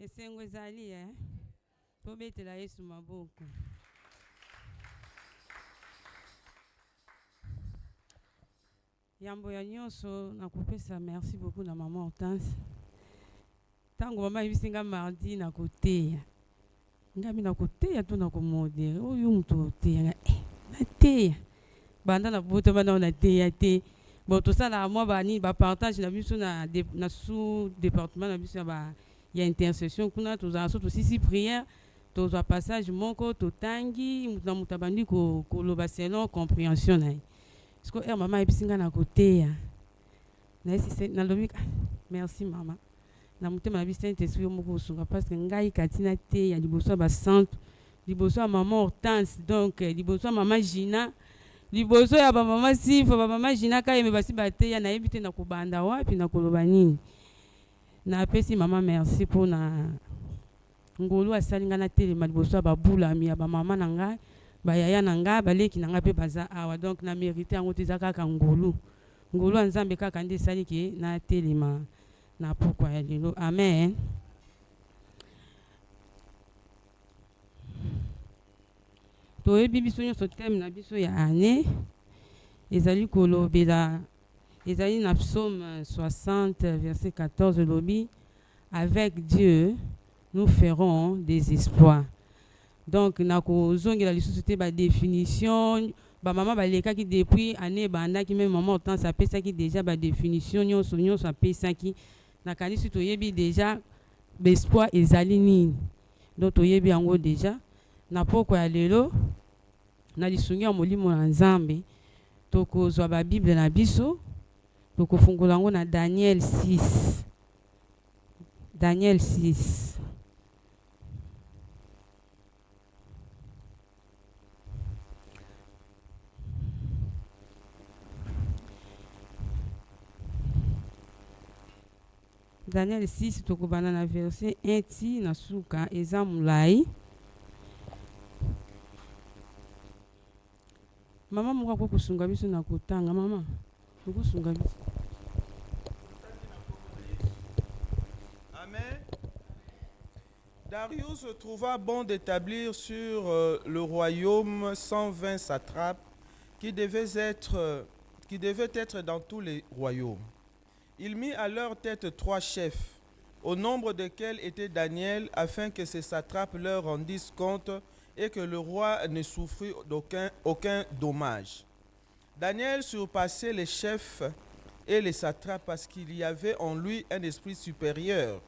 esengo ezali tobetela Yesu maboko. Yambo ya nyonso nakopesa merci beaucoup na maman Hortense. Tango mama ibisinga mardi na koteya. Ngami na koteya to na komodere. Oyo muto teya na teya. Banda na boto bana na teya te. Bon tout ça là moi bani ba partage na biso na sous département na biso ba ya intercession kuna to za so to sisi prière to za passage moko to tangi na mutabandi ko loba selon compréhension na. Parce que maman ibisinga na koteya. Na esi na lobi merci maman. Na mutema na biso Saint-Esprit moko sunga parce que ngai katina te ya liboso ba centre liboso maman Hortense donc liboso maman Gina liboso ya ba maman Sifa ba maman Gina ka yeme basi bate ya na yebite na kubanda wapi na koloba nini na pesi maman merci pour na ngolu asalinga na telema liboso ba bulami ya ba maman na ngai ba yaya na ngai baleki na ngai pe baza awa donc na mérité yango tezaka ka ngolu nzambe kaka ndi saliki na telema na pourquoi ya lelo amen. Toyebi biso nyonso thème na biso ya année ezali kolobela ezali na psaume 60 verset 14 lobi avec Dieu nous ferons des exploits. Donc na kozongela lisusu te ba définition ba maman balekaki depuis année bandaki même maman Hortense apesaki déjà ba définition nyonso apesaki na kanisi toyebi déjà l'espoir ezali nini. Donc toyebi yango déjà na poko ya lelo na lisungi ya molimo na Nzambe tokozwa ba Bible na biso tokofungola yango na Daniel 6. Daniel 6. Daniel 6 tokobana na verset 1 ti na suka eza mulai. Mama moko ko kusunga biso na kotanga mama. Kusunga biso. Amen. Darius trouva bon d'établir sur le royaume 120 satrapes qui devaient être dans tous les royaumes. Il mit à leur tête 3 chefs, au nombre desquels était Daniel, afin que ces satrapes leur rendissent compte et que le roi ne souffrit aucun dommage. Daniel surpassait les chefs et les satrapes parce qu'il y avait en lui un esprit supérieur.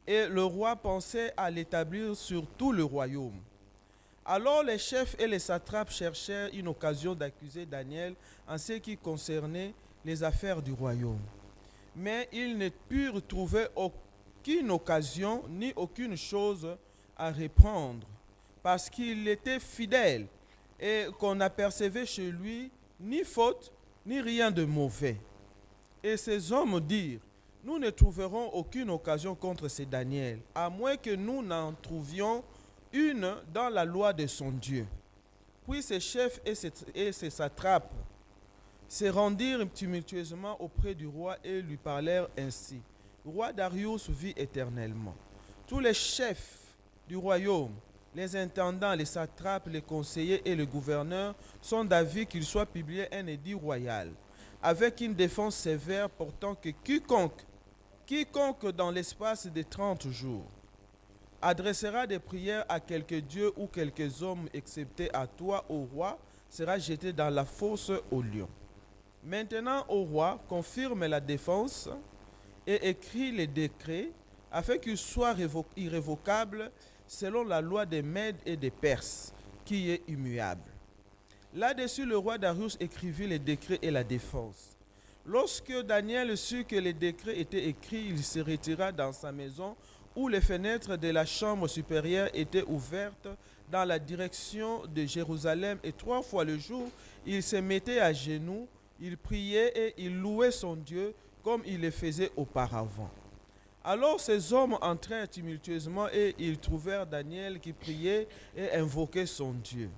Et le roi pensait à l'établir sur tout le royaume. Alors les chefs et les satrapes cherchèrent une occasion d'accuser Daniel en ce qui concernait les affaires du royaume. Mais ils ne purent trouver aucune occasion ni aucune chose à reprendre, parce qu'il était fidèle et qu'on n'apercevait chez lui ni faute ni rien de mauvais. Et ces hommes dirent, nous ne trouverons aucune occasion contre ce Daniel, à moins que nous n'en trouvions une dans la loi de son Dieu. Puis ces chefs et ces satrapes se rendirent tumultueusement auprès du roi et lui parlèrent ainsi. Le roi Darius vit éternellement. Tous les chefs du royaume, les intendants, les satrapes, les conseillers et le gouverneur sont d'avis qu'il soit publié un édit royal, avec une défense sévère portant que quiconque dans l'espace de 30 jours adressera des prières à quelque dieu ou quelques hommes excepté à toi, ô roi, sera jeté dans la fosse aux lions. Maintenant, ô roi, confirme la défense et écrit les décrets afin qu'ils soient irrévocables selon la loi des Mèdes et des Perses, qui est immuable. Là-dessus, le roi Darius écrivit les décrets et la défense. Lorsque Daniel sut que les décrets étaient écrits, il se retira dans sa maison où les fenêtres de la chambre supérieure étaient ouvertes dans la direction de Jérusalem, et 3 fois le jour, il se mettait à genoux, il priait et il louait son Dieu comme il le faisait auparavant. Alors ces hommes entrèrent tumultueusement et ils trouvèrent Daniel qui priait et invoquait son Dieu.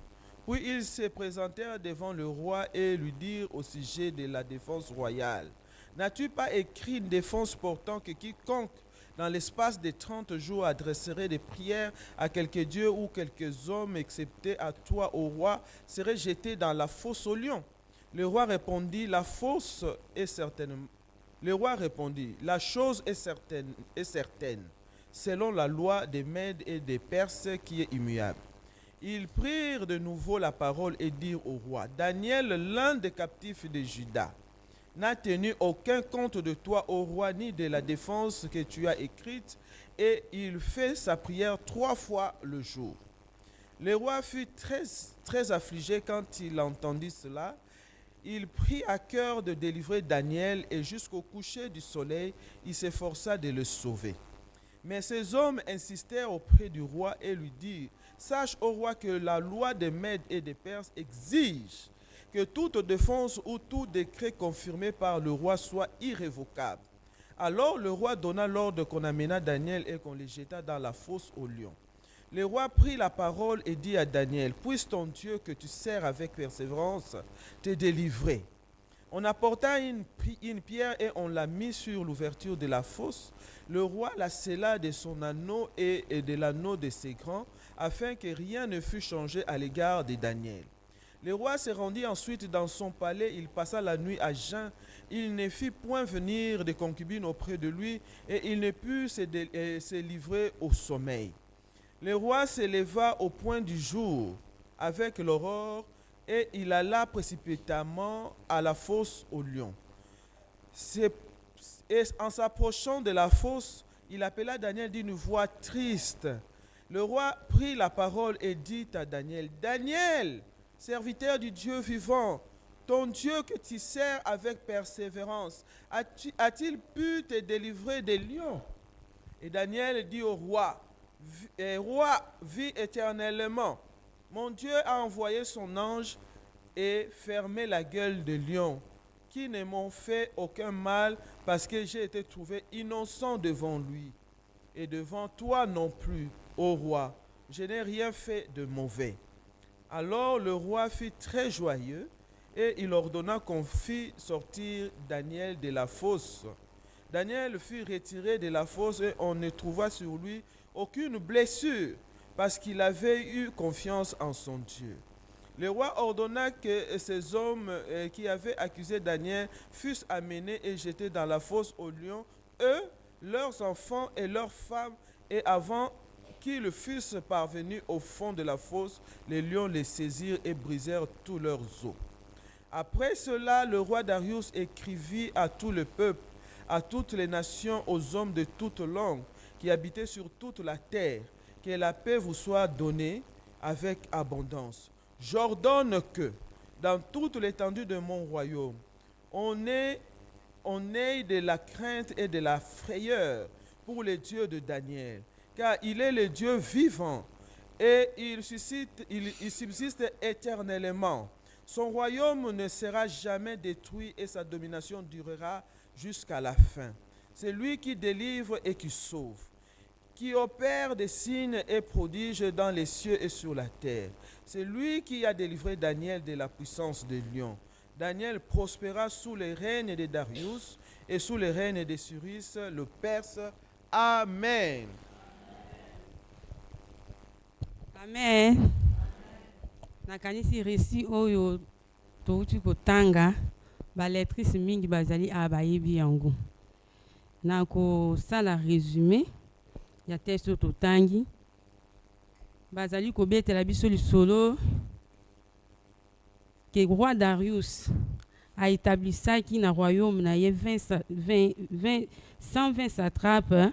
Puis ils se présentèrent devant le roi et lui dirent au sujet de la défense royale, « N'as-tu pas écrit une défense portant que quiconque dans l'espace de 30 jours, adresserait des prières à quelques dieux ou quelques hommes, excepté à toi, ô roi, seraient jetés dans la fosse aux lions. Le roi répondit, la fosse est certaine. Le roi répondit, la chose est certaine, selon la loi des Mèdes et des Perses qui est immuable. Ils prirent de nouveau la parole et dirent au roi, Daniel, l'un des captifs de Juda, n'a tenu aucun compte de toi, ô roi, ni de la défense que tu as écrite, et il fait sa prière 3 fois le jour. Le roi fut très affligé quand il entendit cela. Il prit à cœur de délivrer Daniel, et jusqu'au coucher du soleil, il s'efforça de le sauver. Mais ces hommes insistèrent auprès du roi et lui dirent, sache, ô roi, que la loi des Mèdes et des Perses exige que toute défense ou tout décret confirmé par le roi soit irrévocable. Alors le roi donna l'ordre qu'on amena Daniel et qu'on le jeta dans la fosse aux lions. Le roi prit la parole et dit à Daniel, puisse ton Dieu que tu sers avec persévérance te délivrer. On apporta une pierre et on la mit sur l'ouverture de la fosse. Le roi la scella de son anneau et de l'anneau de ses grands, afin que rien ne fût changé à l'égard de Daniel. Le roi se rendit ensuite dans son palais, il passa la nuit à jeun, il ne fit point venir de concubines auprès de lui, et il ne put se livrer au sommeil. Le roi se leva au point du jour avec l'aurore, et il alla précipitamment à la fosse aux lions. Et en s'approchant de la fosse, il appela Daniel d'une voix triste. Le roi prit la parole et dit à Daniel, Daniel, serviteur du Dieu vivant, ton Dieu que tu sers avec persévérance, a-t-il pu te délivrer des lions? Et Daniel dit au roi, roi, vis éternellement. Mon Dieu a envoyé son ange et fermé la gueule des lions, qui ne m'ont fait aucun mal parce que j'ai été trouvé innocent devant lui. Et devant toi non plus, ô roi, je n'ai rien fait de mauvais. Alors le roi fut très joyeux et il ordonna qu'on fît sortir Daniel de la fosse. Daniel fut retiré de la fosse et on ne trouva sur lui aucune blessure parce qu'il avait eu confiance en son Dieu. Le roi ordonna que ces hommes qui avaient accusé Daniel fussent amenés et jetés dans la fosse aux lions, eux, leurs enfants et leurs femmes, et avant qu'ils fussent parvenus au fond de la fosse, les lions les saisirent et brisèrent tous leurs os. Après cela, le roi Darius écrivit à tout le peuple, à toutes les nations, aux hommes de toutes langues qui habitaient sur toute la terre, que la paix vous soit donnée avec abondance. J'ordonne que, dans toute l'étendue de mon royaume, on ait de la crainte et de la frayeur pour le Dieu de Daniel, car il est le Dieu vivant et il subsiste éternellement. Son royaume ne sera jamais détruit et sa domination durera jusqu'à la fin. C'est lui qui délivre et qui sauve, qui opère des signes et prodiges dans les cieux et sur la terre. C'est lui qui a délivré Daniel de la puissance des lions. Daniel prospéra sous les règnes de Darius et sous les règnes de Cyrus le Perse. Amen. Amen. Nakanisi récit oyo touti kotanga balettrice mingi bazali abayebi yango. Nako sala résumé ya texte totangi bazali kobetela biso lisolo que roi Darius a établisaki na royaume na ye 120 satrapes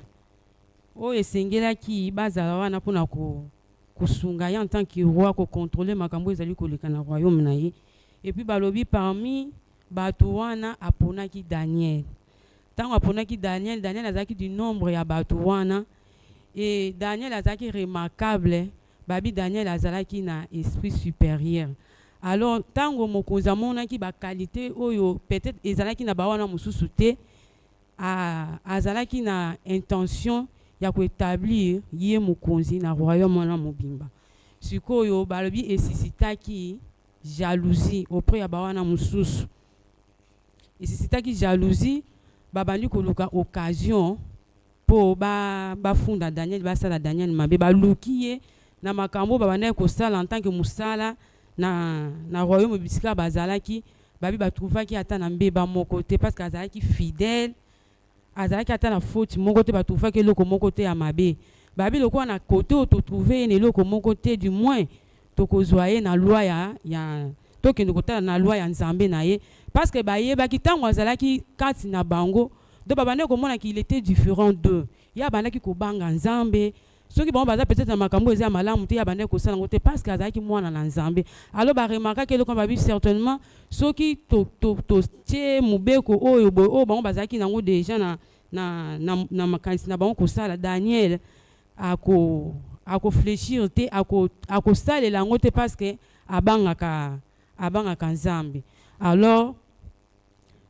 oyo esengelaki bazala wana mpona kosunga ye en tant que roi, kocontrôler makambo ezali koleka na royaume na ye. Et puis balobi parmi bato wana aponaki Daniel. Tango aponaki Daniel, Daniel azaki du nombre ya bato wana. Et Daniel azaki remarquable, babi Daniel azalaki na esprit supérieur. Alors tango mokonzi amonaki ba qualité oyo peut-être ezalaki na bawana mususu te, azalaki na intention ya koétablir ye mokonzi na royaume wana mobimba. Sikoyo balobi esisitaki jalousie auprès ya bawana mususu. Esisitaki jalousie babandi koluka occasion po bafunda Daniel basala Daniel mabe baluki ye na makambo babandaki kosala en tant que musala na royaume bisika bazalaki babi batrouvaki ata na mbeba moko te parce que azalaki fidèle azalaki ata na faute moko te batrouvaki eloko moko te ya mabe babi lokola na kote oyo totrouve ye na eloko moko te du moins tokozwa ye na loi ya tokende kotala na loi ya nzambe na ye parce que bayebaki ntango azalaki kati na bango do babandaki komona qu'il était différent d'eux ya bandaki kobanga nzambe soki bango baza peut-être na makambo eza malamu te ya bandaki kosala yango te parce que azalaki mwana na nzambe alors baremarkaki eloko babi certainement soki totie mobeko oyo boye oyo bango bazalaki nango déjà na makanisi na bango kosala Daniel akofléchir te akosalela yango te parce que abangaka nzambe alors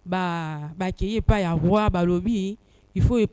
bakeye pa ya roi balobi il faut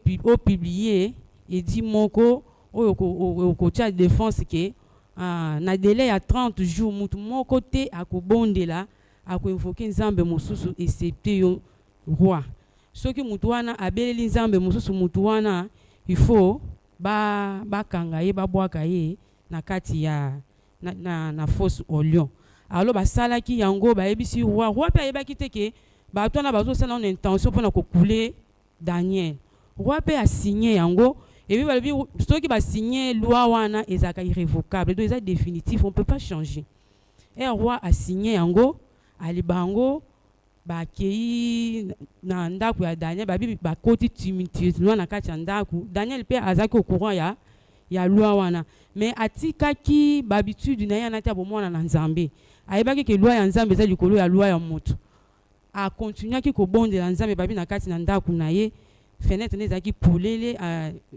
publier et dit moko oyo kotia défense ke na délai ya 30 jours mutu moko te akobondela akoinvoke nzambe mosusu excepté yo roi soki mutu wana abeleli nzambe mosusu mutu wana il faut bakanga ye babwaka ye na kati ya na fosse au lion alors basalaki yango bayebisi roi pe ayebaki te ke bato wana bazosala na intention mpona kokule Daniel roi pe asigné yango et puis balobi soki basigné loi wana ezalaka irrévocable donc eza définitif on peut pas changer et roi asigné yango alibango bakei na ndako ya Daniel babi bakoti tumultueusement na kati ya ndako Daniel pe azalaki au courant ya loi wana mais atikaki babitude na ye anati abomwana na nzambe ayebaki ke loi ya nzambe eza likolo ya loi ya moto akontinuaki kobondela nzambe babi na kati na ndako na ye fenêtre ne ezalaki polele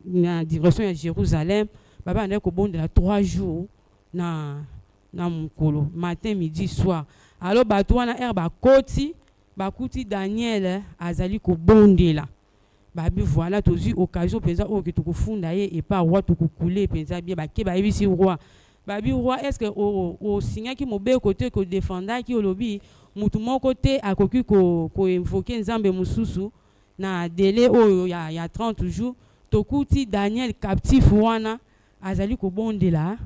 na direction ya Jérusalem baba andaki kobondela 3 jours na mokolo matin midi soir alors bato wana bakoti bakuti Daniel azali kobondela babi voilà tozwi occasion penza oyo ke tokofunda ye epa roi tokokule penza bien bake bayebisi roi babi roi est-ce que osignaki mobeko te kodefendaki olobi mutu moko te akoki koinvoke nzambe mosusu na délai oyo ya 30 jours tokuti Daniel captif wana azali kobondela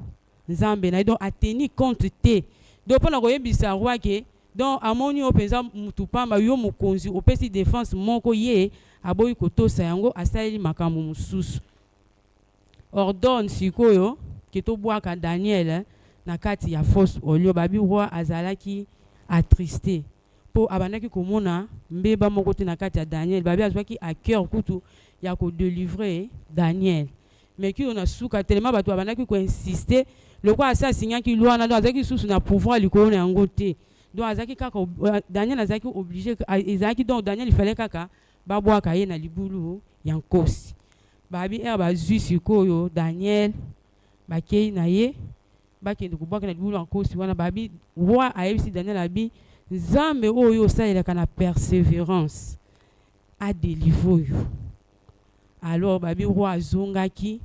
nzambe na donc ateni compte te donc mpona koyebisa roi ke donc amoni oyo mpenza mutu pamba yo mokonzi opesi défense moko ye aboyi kotosa yango asaleli makambo mosusu ordonne sikoyo ke tobwaka Daniel na kati ya fosse au lion babi roi azalaki attristé po abandaki komona mbeba moko te na kati ya Daniel babi azwaki à cœur kutu ya kodélivrer Daniel mais ki on a suka tellement bato abandaki koinsister lokwa asa signaki loi na donc azalaki susu na pouvoir likolo na yango te donc azalaki kaka Daniel azalaki obligé ezalaki donc Daniel il fallait kaka babwaka ye na libulu ya nkosi babi bazwi sikoyo Daniel bakei na ye bakende kobwaka na libulu ya nkosi wana babi roi ayebisi Daniel abi nzambe oyo osalelaka na persévérance adélivre oyo alors babi roi azongaki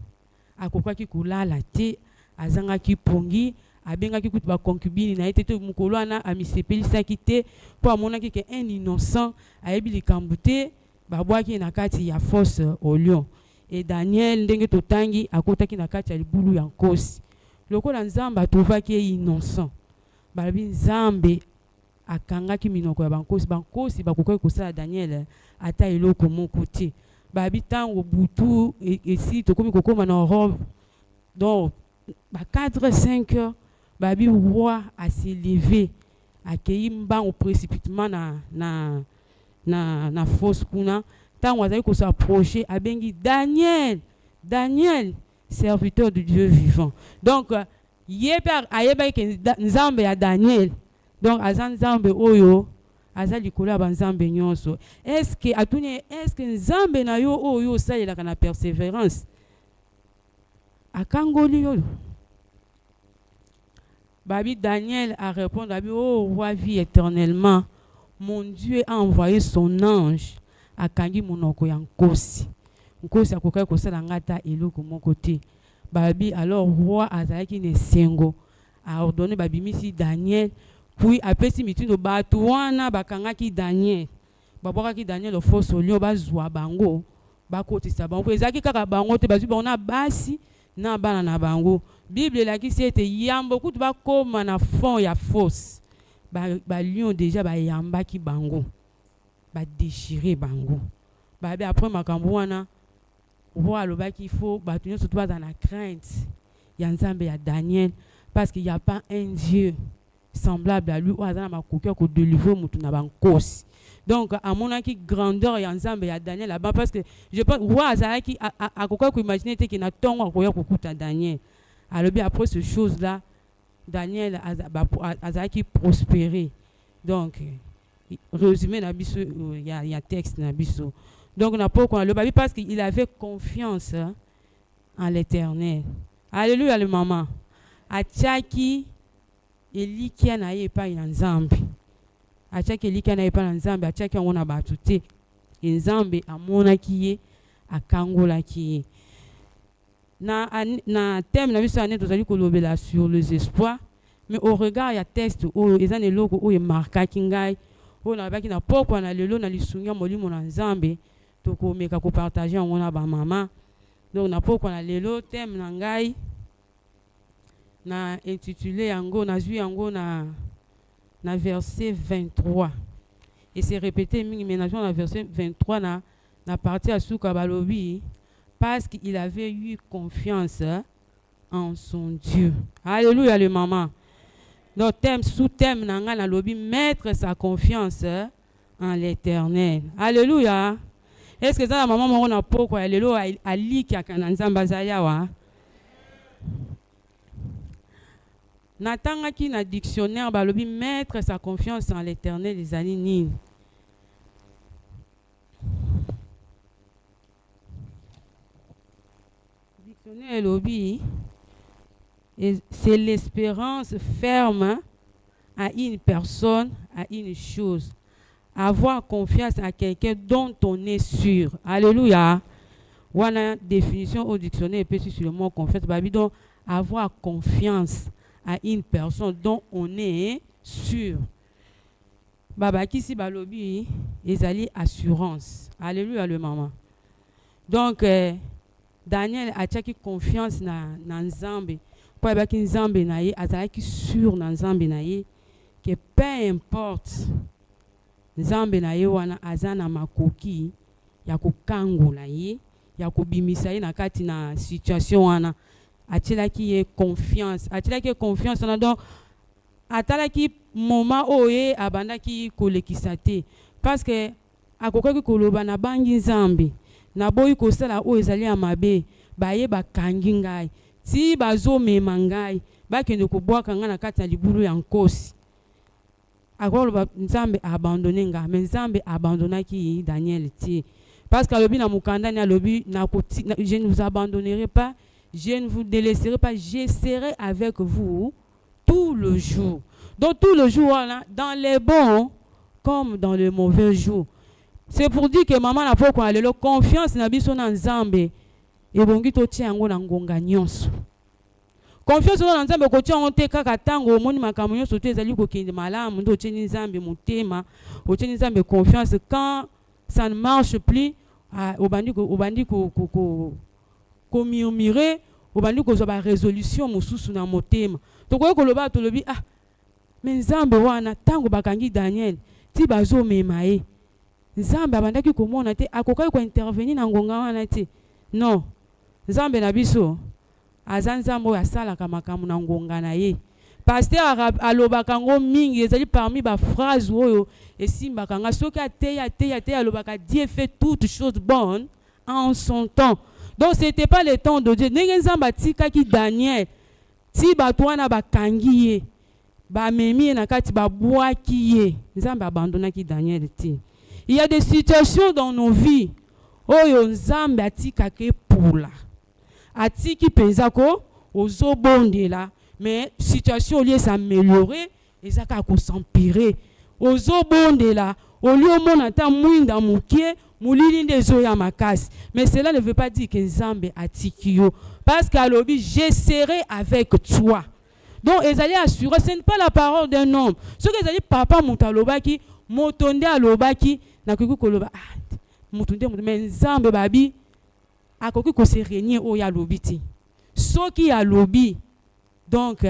akokaki kolala te azangaki pongi abengaki kutu baconcubine na ye te mokolo wana amisepelisaki te mpo amonaki ke un innocent ayebi likambo te babwaki na kati ya fosse au lion et Daniel ndenge totangi akotaki na kati ya libulu ya nkosi lokola nzambe atrouvaki ye innocent balobi nzambe akangaki minoko ya bankosi bakokaki kosala Daniel ata eloko moko te babi ntango butu esi tokomi kokóma na robe donc ba 4-5 heures babi roi s'est levé akei mbango précipitamment na fosse kuna ntango azali kosaproche abengi Daniel serviteur de Dieu vivant donc ye pe ayebaki ke nzambe ya Daniel donc aza nzambe oyo aza likolo ya banzambe nyonso est-ce que nzambe na yo oyo osalelaka na persévérance akangoli oyo babi Daniel a répondu abi oh roi vie éternellement mon Dieu a envoyé son ange akangi monoko ya nkosi akokaki kosala ngata eloko moko te babi alors roi azalaki na esengo a ordonné babimisi Daniel puis apesi mitindo bato wana bakangaki Daniel babwakaki Daniel au fosse au lion bazwa bango bakotisa bango ezaki kaka bango te bazwi bango na basi na bana na bango. Bible elakisi ete yambo kutu bakoma na fond ya fosse balion déjà bayambaki bango badéchire bango babe après makambo wana roi alobaki il faut bato nyonso to baza na crainte ya Nzambe ya Daniel parce qu'il n'y a pas un Dieu semblable à lui oyo aza na makoki ya kodélivre mutu na bankosi. Donc amonaki grandeur ya Nzambe ya Daniel là-bas parce que je pense roi azalaki akoki koimaginer te ke na ntongo akoya kokuta Daniel alobi après ce chose là Daniel azalaki prospéré. Donc résumé na biso il y a texte na biso. Donc na pourquoi le babi parce qu'il avait confiance en l'Éternel. Alléluia le maman. Atiaki elikia na ye pa na Nzambe. Atiaki elikia na ye pa na Nzambe, atiaki yango na bato te. Nzambe amonaki ye, akangolaki ye. Na thème na biso ane tozali kolobela sur les espoirs, mais au regard ya texte oyo ezane loko oyo markaki ngai, oyo na baki na pokwa na lelo na lisungia molimo na Nzambe, toko meka ko partager yango na ba mama. Donc na pokwa na lelo thème na ngai na intitulé yango na zui yango na verset 23 et c'est répété mingi mais na verset 23 na partie à suka balobi parce qu'il avait eu confiance en son Dieu. Alléluia le maman. Donc thème sous thème na nga na lobi mettre sa confiance en l'Éternel. Alléluia. Est-ce que ça la maman moko na pokwa lelo aliki akana Nzambe zayawa? Natangaki na dictionnaire balobi mettre sa confiance en l'Éternel les années nini. Dictionnaire lobi c'est l'espérance ferme à une personne, à une chose. Avoir confiance à quelqu'un dont on est sûr. Alléluia. Voilà définition au dictionnaire et puis sur le mot confiance. Donc avoir confiance à une personne dont on est sûr. Baba kisi balobi ezali assurance. Alléluia le maman. Donc Daniel a tchaki confiance na Nzambe. Pour baki Nzambe na ye azalaki sûr na Nzambe na ye que peu importe Nzambe na ye wana azana makoki ya kokangola ye ya kobimisa ye na kati na situation wana. Atilaki ye confiance na donc atalaki moment oye abandaki kolekisa te parce que akokoki koloba na bangi Nzambe na boyi kosala oyo ezali ya mabe baye bakangi ngai ti bazomema ngai bakende kobwaka ngai na kati na libulu ya nkosi akoloba Nzambe abandonné ngai mais Nzambe abandonnaki Daniel ti parce que alobi na mukanda ni alobi je ne vous abandonnerai pas. Je ne vous délaisserai pas, je serai avec vous tout le jour. Donc tout le jour, dans les bons comme dans les mauvais jours. C'est pour dire que maman n'a pas quoi confiance na biso na Nzambe et bongi to tiango na ngonga nyonso. Confiance na Nzambe ko tiango te kaka tango moni makambo nyonso te ezali ko kende malamu ndo tieni Nzambe motema, o tieni Nzambe confiance quand ça ne marche plus, obandi ko murmurer obandi ko zoba résolution mususu na motema to ko koloba to lobi mais Nzambe wana tango bakangi Daniel ti bazo mema ye Nzambe abandaki ko mona te akokai ko intervenir na ngonga wana te non Nzambe na biso azanzambo ya sala ka makambo na ngonga na ye pasteur alobaka ngo mingi ezali parmi ba phrase oyo esimbaka nga soki ateya alobaka Dieu fait toutes choses bonnes en son temps. Donc ce n'était pas le temps de Dieu. Nengenzamba tika ki Daniel ti batwana bakangi ye ba memi na kati ba boaki ye Nzamba abandonna ki Daniel ti. Il y a des situations dans nos vies oyo Nzamba atika ke pula atiki penzako ozobondela mais situation liée s'améliorer ezaka ko s'empirer ozobondela au lieu mona ta mwinda mukie mulili ndezo ya makasi. Mais cela ne veut pas dire que Nzambe atiki yo parce qu'alobi je serai avec toi. Donc ezali assuré, ce n'est pas la parole d'un homme. Ce que ezali papa mutalobaki motonde alobaki na kuku koloba mutunde mais Nzambe babi akoki ko se régner o ya lobi ti soki ya lobi donc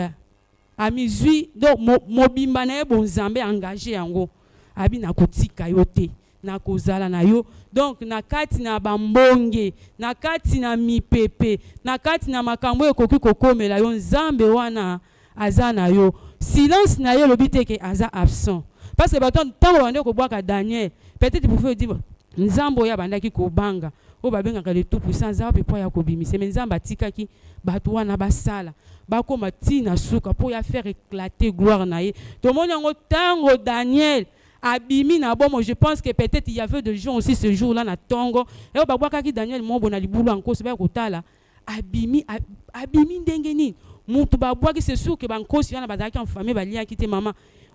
a mizui donc mobimba na ye bonzambe engagé yango abi na kotika yo te na kozala na yo donc na kati na bambonge na kati na mipepe na kati na makambo ekoki kokomela yo nzambe wana aza na yo silence na yo lobi te ke aza absent parce que bato ntango bande kobwaka Daniel peut-être vous pouvez dire nzambe oyo abandaki kobanga oyo babengaka le tout puissant nzambe mpe po ya kobimisa me nzambe atikaki bato wana basala bakoma ntina suka mpo ya faire éclater gloire na ye tomoni yango ntango Daniel abimi na bomo je pense que peut-être il y avait des gens aussi ce jour là na tongo et oyo babwakaki Daniel mobo na libulu ankosi baya kotala abimi ndenge nini mutu babwaki c'est sûr que bankosi wana bazalaki en famille baliaki te mama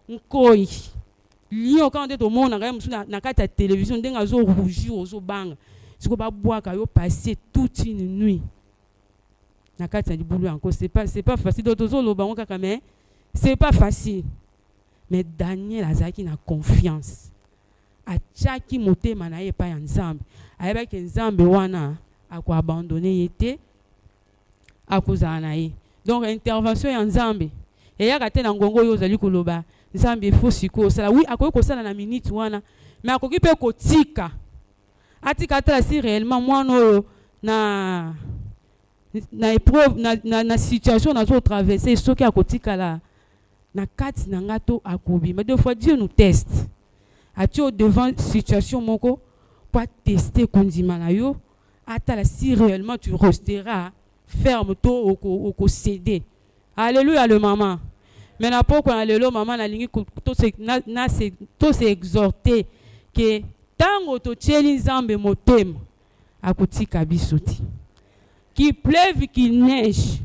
nkoi lion quand on tomona ngai musu na kati ya télévision ndenge azo rougir ozo banga siko babwaka yo passer toute une nuit na kati ya libulu encore c'est pas facile d'autres loba on kaka mais c'est pas facile mais Daniel azaki na confiance atiaki motema na ye pa ya nzambe ayebaki nzambe wana ako abandonner yete akozala na ye donc intervention ya nzambe eyaka te na ngongo oyo ozali koloba nzambe faut siko osala oui akoki kosala na minute wana mais akoki mpe kotika atika tala si réellement mwana oyo na épreuve na situation nazo traverser soki akotikala na kati na ngato akobi mais des fois Dieu nous teste atio devant situation moko pour tester kondima na yo atala si réellement tu resteras ferme to au céder alléluia le maman mais na poko na lelo maman na lingi to se exhorter que tango to tieli nzambe motema akotika biso ti qu'il pleuve qu'il neige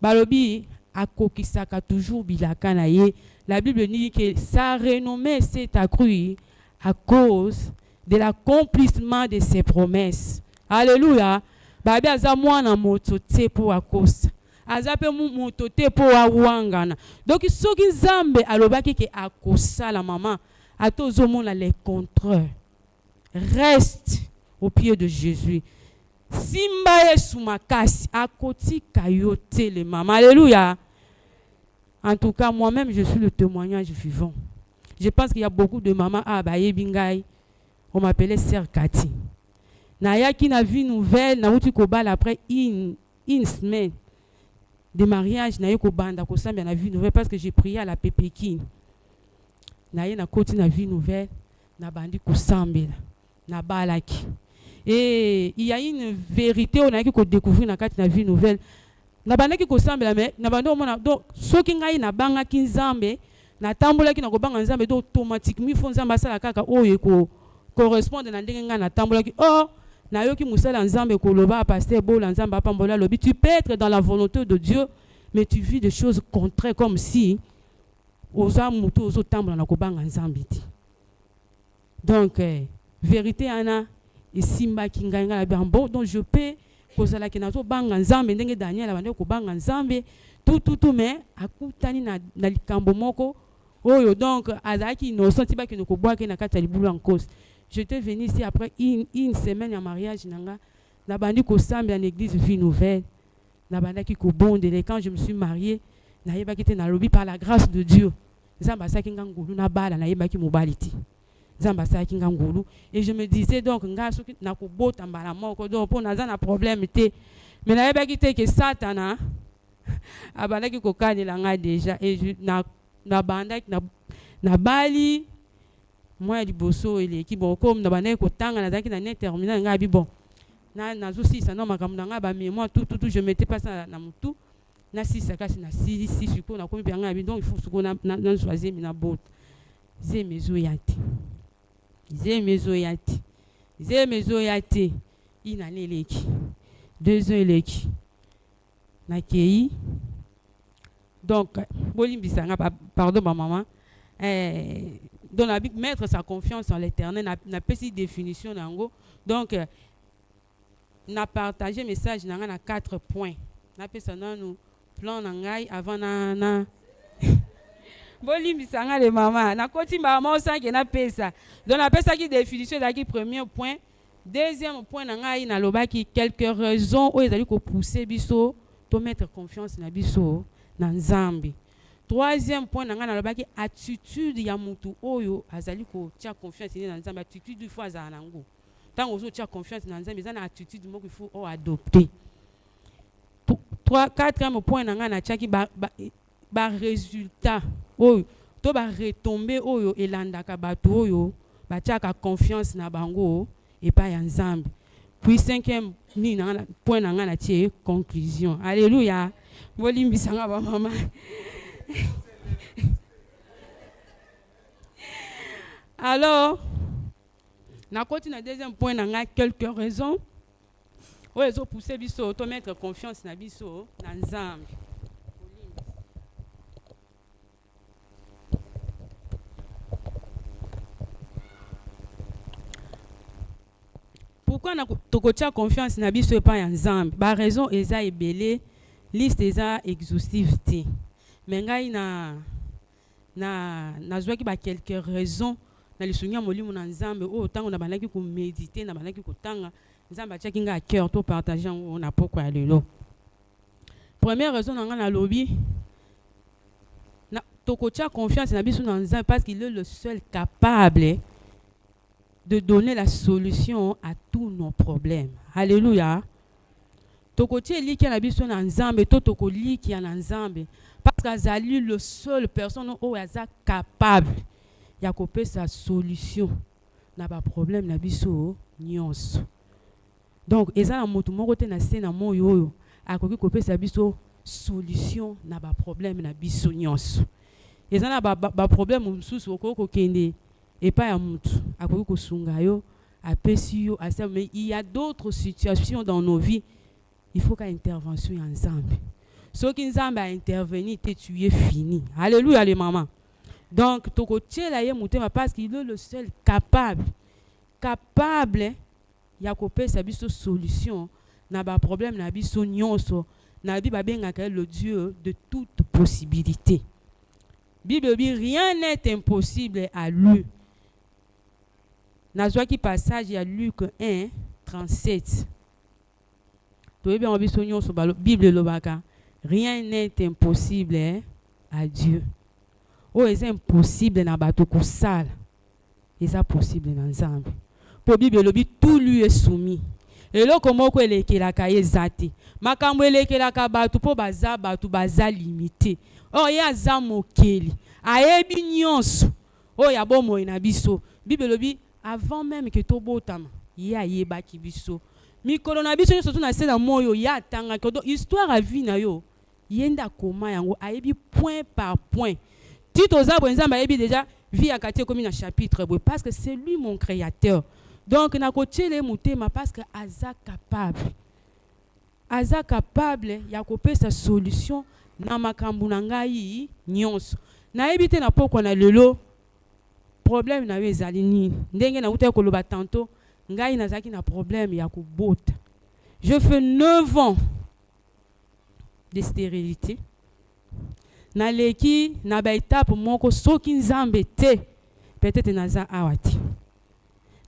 balobi akokisaka toujours bilaka na ye la Bible dit que sa renommée s'est accrue à cause de l'accomplissement de ses promesses alléluia babi aza mwana moto te po akosa aza pe moto te po awangana donc soki nzambe alobaki ke akosala mama atozomona les contreurs reste au pied de Jésus simba yesu makasi akotika yo te le mama alléluia. En tout cas moi-même je suis le témoignage vivant. Je pense qu'il y a beaucoup de mamans bingay on m'appelait Sœur Cathy na yaki na vie nouvelle na uti ko bal après une semaine de mariage na yeko banda ko sambia na vie nouvelle parce que j'ai prié à la Pépékine na ye na koti na vie nouvelle na bandi ko sambela na balaki et il y a une vérité on a qui découvrir na kati na vie nouvelle na bandaki ko sambela mais na bando mona donc soki ngai na banga ki nzambe na tambola ki na ko banga nzambe do automatiquement fo nzamba sala kaka oyo ko correspond na ndenge nga na tambola ki oh na yo ki musala nzambe ko loba pasteur bo la nzamba pambola lobi tu peux être dans la volonté de Dieu mais tu vis des choses contraires comme si oza muto ozo tambola na ko banga nzambe ti donc vérité ana et simba kinga la bien bon donc je peux kozala ki nazo banga nzambe ndenge Daniel abande ko banga nzambe tout mais akutani na likambo moko oyo donc azaki innocent ti ba ki ko boa ke na kati ya libulu en cause. J'étais venu ici après une semaine en mariage nanga na bandi ko sambela en église Vie Nouvelle na banda ki ko bondele quand je me suis mariée na yeba ki te na lobi par la grâce de Dieu nzamba saki ngangulu na bala na yeba ki mobali ti nzamba saki ngangulu et je me disais donc nga soki na ko bota mbala moko donc pour naza na problème te mais na yeba ki te que Satana abanda ki ko kanela nga déjà et na banda na bali moi liboso eleki bon comme na bana ko tanga na zaki na net terminal nga bi bon na zo si ça non makambo nga ba mémoire tout je mettais pas ça na mutu na si ça kasi na si suko na komi nga bi donc il faut suko na choisir na bot zemezo yati ina leleki 2 ans eleki na kei donc bolimbisa nga pardon ma maman donc la Bible mettre sa confiance en l'Éternel n'a pas si définition nango donc n'a partagé message nanga na 4 points na pesa nanu plan nangai avant na bolimbisa nga le mama na koti maman sanke na pesa donc na pesa qui définition da ki premier point Deuxième point, il quelques raisons où ils allaient pousser biso, to mettre confiance na biso, na Nzambe. Troisième point, il attitude ya mutu oyo azali ko tia confiance na Nzambe, attitude il faut azanango. Tant que tu as confiance dans Nzambe, il attitude qu'il faut adopter. Quatrième point, ba résultat oyo to ba retomber oyo elandaka bato oyo ba tiaka confiance na bango et pas ya Nzambe. Puis cinquième point na tie conclusion. Alléluia. Bolimbisanga ba mama. Alors, na continue na deuxième point na quelques raisons où ils ont poussé biso to mettre confiance na biso na Nzambe. Pourquoi na tokotia confiance na biso pas ya Nzambe? Ba raison eza ebele, liste eza exhaustive te. Mais ngai na zwaki ba quelques raisons na lisungia molimo na Nzambe o tango na balaki ko méditer na balaki ko tanga Nzambe ataki nga cœur to partager on na poko ya lelo. Première raison na lobby na tokotia confiance na biso na Nzambe parce qu'il est le seul capable de donner la solution à tous nos problèmes. Alléluia. Tokotie liki na biso na Nzambe to tokoliki na Nzambe parce qu'azali le seul personne o aza capable ya kopesa solution na ba problème na biso nyonso. Donc eza na motu moko te na se na moyo oyo akoki kopesa biso solution na ba problème na biso nyonso. Eza na ba problème mususu okoko kende et pas à mutu akoki kosunga yo apesi yo asa, mais il y a d'autres situations dans nos vies il faut qu'à intervention en Nzambe. Ce qui Nzambe a intervenu tu es fini. Alléluia les mamans. Donc toko tchela ye mutema parce qu'il est le seul capable ya kopesa biso solution na ba problème na biso nyonso na bi ba bengaka le Dieu de toute possibilité. Bible dit rien n'est impossible à lui. Nazwa qui passage il y a Luc 1 37. Toi bien biso nyonso ba Bible lobaka rien n'est impossible à Dieu. Oh, c'est impossible na bato kosala. Et ça possible dans Nzambe. Pour Bible lobi tout lui est soumis. Et là comment ko elekelaka ezate. Makambo elekelaka bato po baza limité. Oh ya za mokeli. Ayebi nyonso. Oh ya bomo na biso. Bible lobi avant même que tobotama ya yeba ki biso. Mikolo na biso nyonso na se na moyo ya tanga ko histoire à vie na yo. Yenda koma yango ayebi point par point. Tito Zabou Nzamba ayebi déjà vie à quartier comme un chapitre parce que c'est lui mon créateur. Donc na ko tchele mutema parce que aza capable ya kopesa solution na makambu na ngai nyonso. Na ebite na poko na lelo problème na yo ezali nini? Ndenge na uta koloba tantôt ngai nazaki na problème ya kobota. Je fais 9 ans de stérilité. Na leki na ba étape moko soki Nzambe te peut-être naza awati.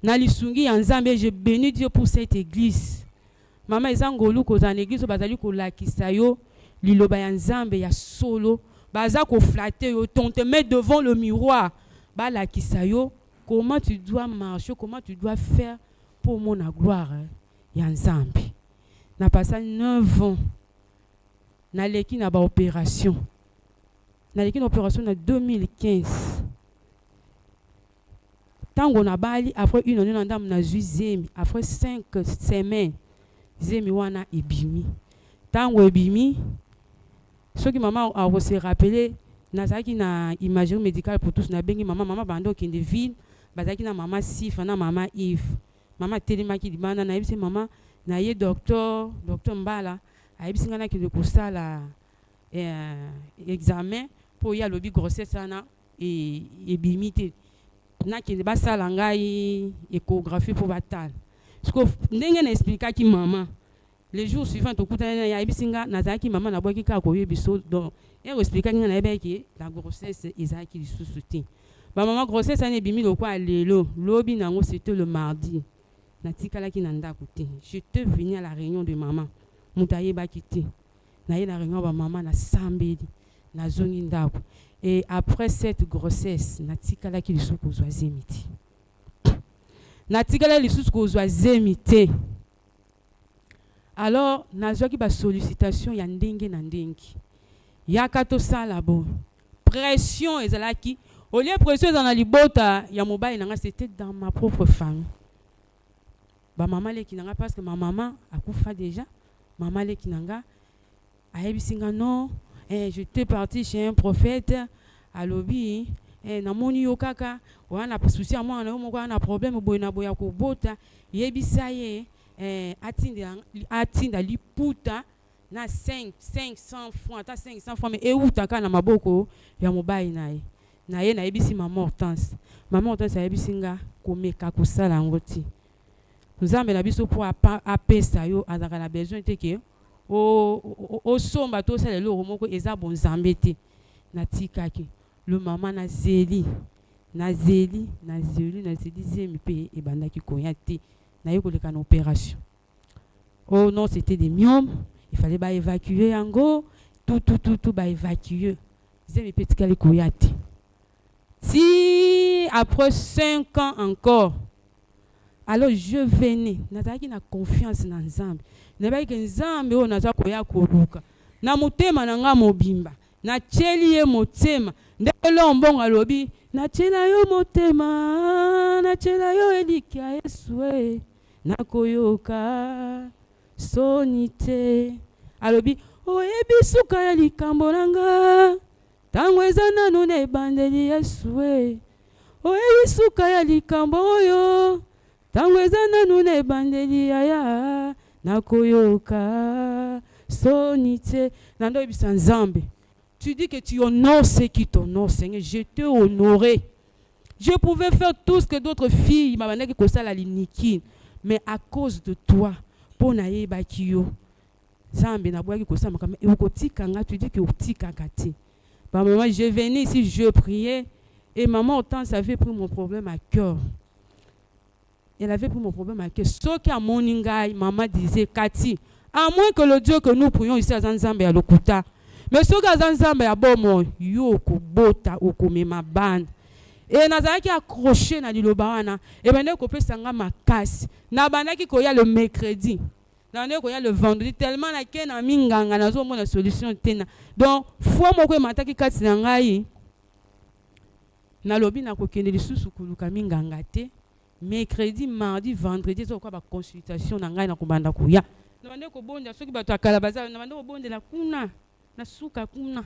Na lisungi ya Nzambe, je bénis Dieu pour cette église. Mama ezangolu ko za église bazali ko lakisa yo liloba ya Nzambe ya solo baza ko flatter yo ton te mettre devant le miroir ba lakisa yo comment tu dois marcher, comment tu dois faire pour mon gloire ya Nzambe. Na passé 9 ans na leki na ba opération. Na leki na opération en 2015. Tango na bali après une année na ndam na zemi après 5 semaines zemi wana ebimi. Tango ebimi soki maman a se rappeler nazaki na imagerie médicale pour tous na bengi maman bando kende ville bazaki na maman Sifa na maman Yves. Maman telemaki libana na yebisi maman na ye docteur Mbala a yebisi ngana ki de kosala examen pour ya lobi grossesse na ebimi te. Na ki basala ngai échographie pour batal. Parce que ndenge na expliquer ki maman les jours suivants to kutana ya ebisinga nazaki maman na boki ka ko yebiso donc et expliquer nga na ebeki la grossesse ezaki lisusu te. Ba maman grossesse ane bimi lokwa lelo lobi nango c'était le mardi natikalaki na ndako te. J'étais venu à la réunion de maman. Mutaye bakiti. Naye na réunion ba maman na sambeli. Na zongi ndako. Et après cette grossesse, natikalaki lisusu kozwa zemiti. Natikala lisusu kozwa zemiti. Alors, nazwaki ba sollicitation ya ndenge na ndenge. Yaka to sala bon. Pression ezalaki. Au lieu pression dans la libota, ya mobile nanga c'était dans ma propre famille. Ba maman le kinanga parce que ma maman a kufa déjà. Maman le kinanga a yebisinga non, j'étais parti chez un prophète à lobby, na moni yo kaka, wana souci à moi na mo na problème boyna boya ko bota, yebisa ye atinda liputa na 500 francs, ta 500 francs mais eutaka na maboko ya mobile naye. Na ye na yebisi maman Hortense. Maman Hortense a yebisinga komeka kosala ngoti. Nzambe na biso po apesa yo azaka na besoin te ke o somba to sala lo moko eza bon nzambe te. Na tikaki le maman na zeli zemi pe e bandaki koya te. Na ye koleka na opération. Oh non, c'était des myomes, il fallait ba évacuer yango, tout ba évacuer. Zemi pe tikali koya te. Si après 5 ans encore, alors je venais, nazaki na confiance na Nzambe. Nabaki ke Nzambe o naza koya koluka. Na motema na nga mobimba, na cheli ye motema. Ndelo mbonga lobi, na chela yo motema, na chela yo elikia Yesu e. Na koyoka sonite. Alobi, oyebi suka ya likambo nanga. Tango eza nanu na ebandeli Yesu e. Oyebi suka ya likambo oyo. Tango eza nanu na ebandeli aya. Na koyoka sonite. Nando ebisa Nzambe. Tu dis que tu honores ceux qui t'honorent, Seigneur. Je t'ai honoré. Je pouvais faire tout ce que d'autres filles m'avaient dit que ça la liniki. Mais à cause de toi, pour naïe bakio. Nzambe na boaki ko ça makama e ukoti kanga, tu dis que ukoti kakati. Par moment, je venais ici, je priais et maman autant ça avait pris mon problème à cœur. Elle avait pris mon problème à cœur. Ce qui a mon ingai, maman disait Cathy, à moins que le Dieu que nous prions ici à Zanzambe à l'Okuta. Mais ce que Zanzambe a bon yo ko bota o ko mema bande. Et nazaki accroché na lilobawana et maintenant ko pesa nga makasi. Na banaki ko ya le mercredi. Na ne ko ya le vendredi tellement na ke na minganga nazo mona solution tena. Donc fois moko mataki kati na ngai. Na lobi na ko kende lisusu kuluka minganga te. Mercredi, mardi, vendredi so ko ba consultation na ngai na ko banda ko ya. Na bande ko bonda soki bato akala baza na bande ko bonde na kuna. Na suka kuna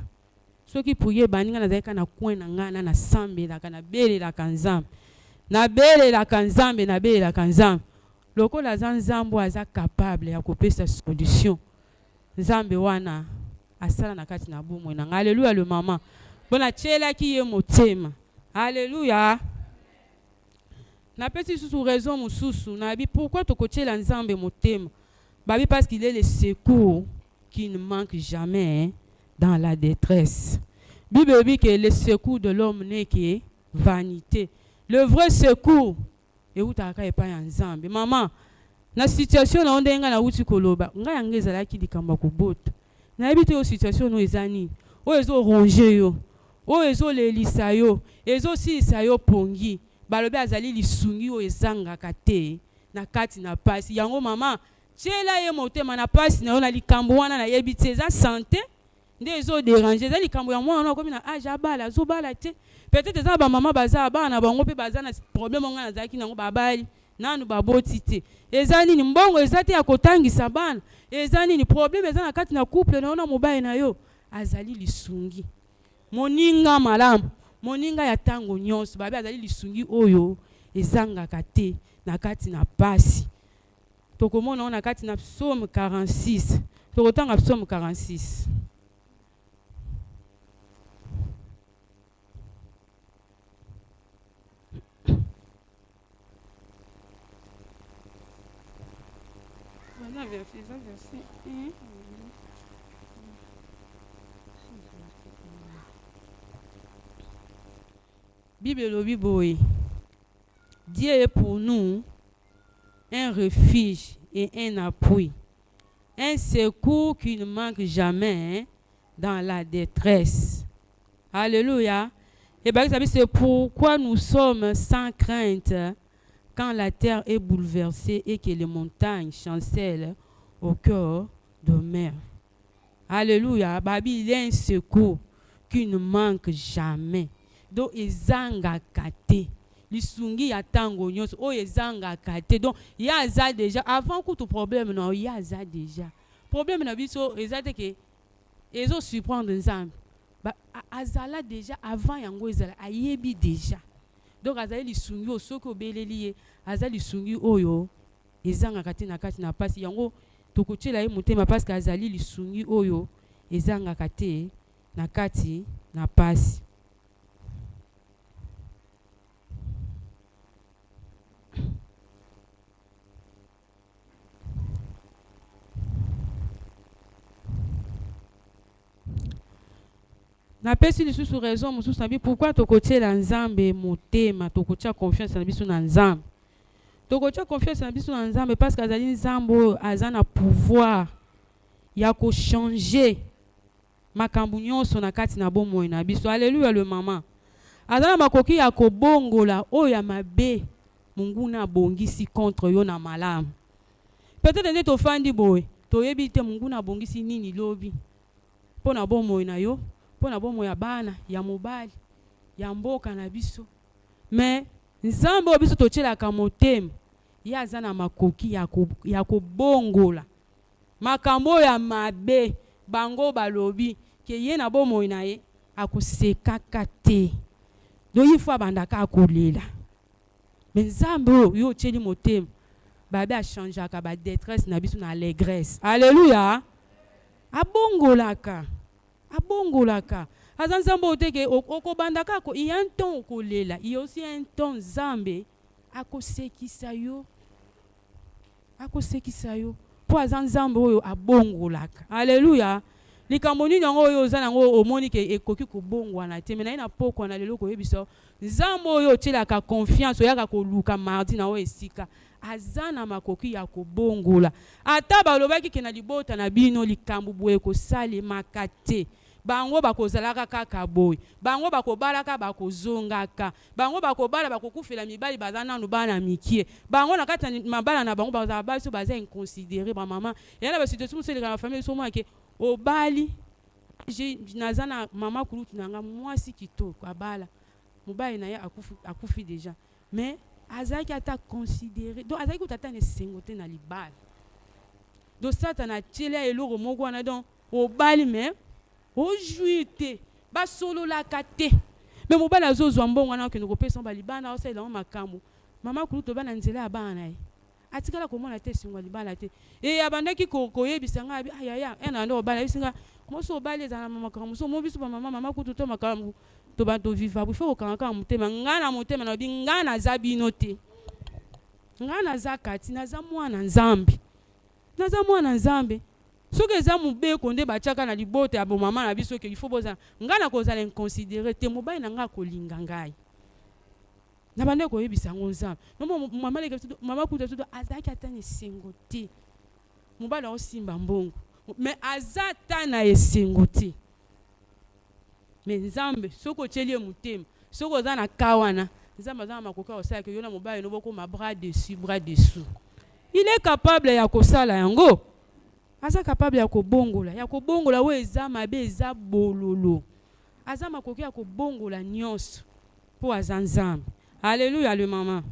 soki puye baninga na zaika na coin na ngana na sambe la kana bele la kanzam na bele la kanzambe na bele la kanzam lokola zanzambo aza capable ya kopesa solution nzambe wana asala na kati na bomo na haleluya le mama bona chela ki ye motema haleluya na pesi sous raison mususu na bi pourquoi to kochela nzambe motema babi parce qu'il est le secours qui ne manque jamais dans la détresse. Bible dit que le secours de l'homme n'est que vanité. Le vrai secours est où ta ka pas ensemble. Maman, na situation na ondenga na uti koloba, nga yangeza la ki dikamba ko bota. Na habite o situation no ezani. O ezo ronger yo. O ezo lelisa yo. Ezo si sa yo pongi. Balobe azali lisungi o ezanga kate na kati na pasi. Yango mama chela ye motema na pasi na yo na likambo wana na yebite za santé nde zo déranger za likambo ya mwana komi na age abala zo bala te peut-être za ba mama baza bana bango pe baza na problème nga na zaki nango babali nanu baboti te ezani ni mbongo ezati ya kotangisa bana ezani ni problème eza na kati na couple na ona mobile na yo azali lisungi moninga malamu moninga ya tango nyonso babe azali lisungi oyo ezanga kate na kati na pasi. Tokomona on a kati na psaume 46. Tokotanga psaume 46. Voilà verset 1. Bible lobi boy. Dieu est pour nous un refuge et un appui, un secours qui ne manque jamais dans la détresse. Alléluia. Et bien, c'est pourquoi nous sommes sans crainte quand la terre est bouleversée et que les montagnes chancellent au cœur de mer. Alléluia. Babi, il y a un secours qui ne manque jamais. Donc, ezanga kate. Lisungi ya tango nyos o ezanga kate. Donc, il y a ça déjà. Avant que tout problème, non, il y a ça déjà. Problème na biso, ezate que ezo surprendre nzambe. Ba azala déjà avant yango ezala ayebi déjà. Donc, azali lisungi o soko beleliye, azali lisungi oyo ezanga kate na kati na pasi yango tokotiela ye motema parce que azali lisungi oyo ezanga kate na kati na pasi. Na pesi lisusu raison mosusu na bi pourquoi tokotiela nzambe motema tokotia confiance na biso na nzambe. Tokotia confiance na biso na nzambe parce que azali nzambe oyo aza na pouvoir ya ko changer makambo nyonso na kati na bomoi na biso. Alléluia le mama. Azana makoki ya kobongola oyo ya mabe munguna bongisi contre yo na malamu. Peut-être nde tofandi boye toyebi te munguna bongisi nini lobi pona bomoi na yo, pona bomoi ya bana ya mobali ya mboka na biso. Mais nzambe oyo biso totielaka motema ye aza na makoki ya kobongola makambo ya mabe bango balobi ke ye na bomoi na ye akosekaka te. Donc il faut abandaka akolela. Mais nzambe yo tieli motema babe a changeaka ba détresse na biso na allégresse. Alléluia. Abongolaka. Abongolaka. Aza nzambe oteke okobandaka ko il y a un temps okolela, il y a aussi un temps nzambe akosekisa yo. Akosekisa yo. Po aza nzambe oyo abongolaka. Alléluia. Likambo nini yango oyo oza nango omoni ke ekoki kobongwa na te. Mena ina poko na lelo koyebiso nzambe oyo otielaka confiance oyaka koluka mardi na oyo esika aza na makoki ya kobongola. Ata balobaki ke na libota na bino likambo boye kosalemaka te. Bango bakozalaka kaka boye. Bango bakobalaka bakozongaka. Bango bakobala bakokufela mibali baza nanu bana mikie. Bango na kati mabala na bango bazala baso baza inconsidéré ba maman. Yana ba situation c'est la famille so moi ke obali nazana mama kulutu nanga mwasi kitoko abala. Mobali na ya akufi déjà. Mais azaki ata considéré. Donc azaki utata ne sengote na libala. Donc satana tiela eloko moko wana donc obali mais ojuite ba solo la kate. Mais mobali azozwa mbongo wana ke nokopesa ba libana osela makambo. Mama kulutu bana nzela ya bana ye. Atikala komona te singwa libala te. E abandaki koyebisa nga abi ayaya ena ndo obala bisinga moso obali za na mama kamuso mo biso ba mama kutu to makambo to ba to viva bu fo kanaka mutema ngana mutema na bi ngana za bino te. Ngana za kati na za mwana nzambe. Na za mwana nzambe. Soki za mube konde bachaka na libote ya bo mama na biso ke il faut boza ngana kozala inconsidéré te mobali na nga kolinga ngai. Na bande ko yebisa ngonza mama leka mama kuta tudo azaki atani singoti mobala osimba mbongo mais azata na esingoti mais nzambe soko chelie mutema soko za na kawana nzambe za makoka osala ke yona mobala no boko ma bras dessus bras dessous il est capable ya kosala yango aza capable ya kobongola we eza mabe eza bololo aza makoki ya kobongola nyonso po aza nzambe. Alléluia le maman.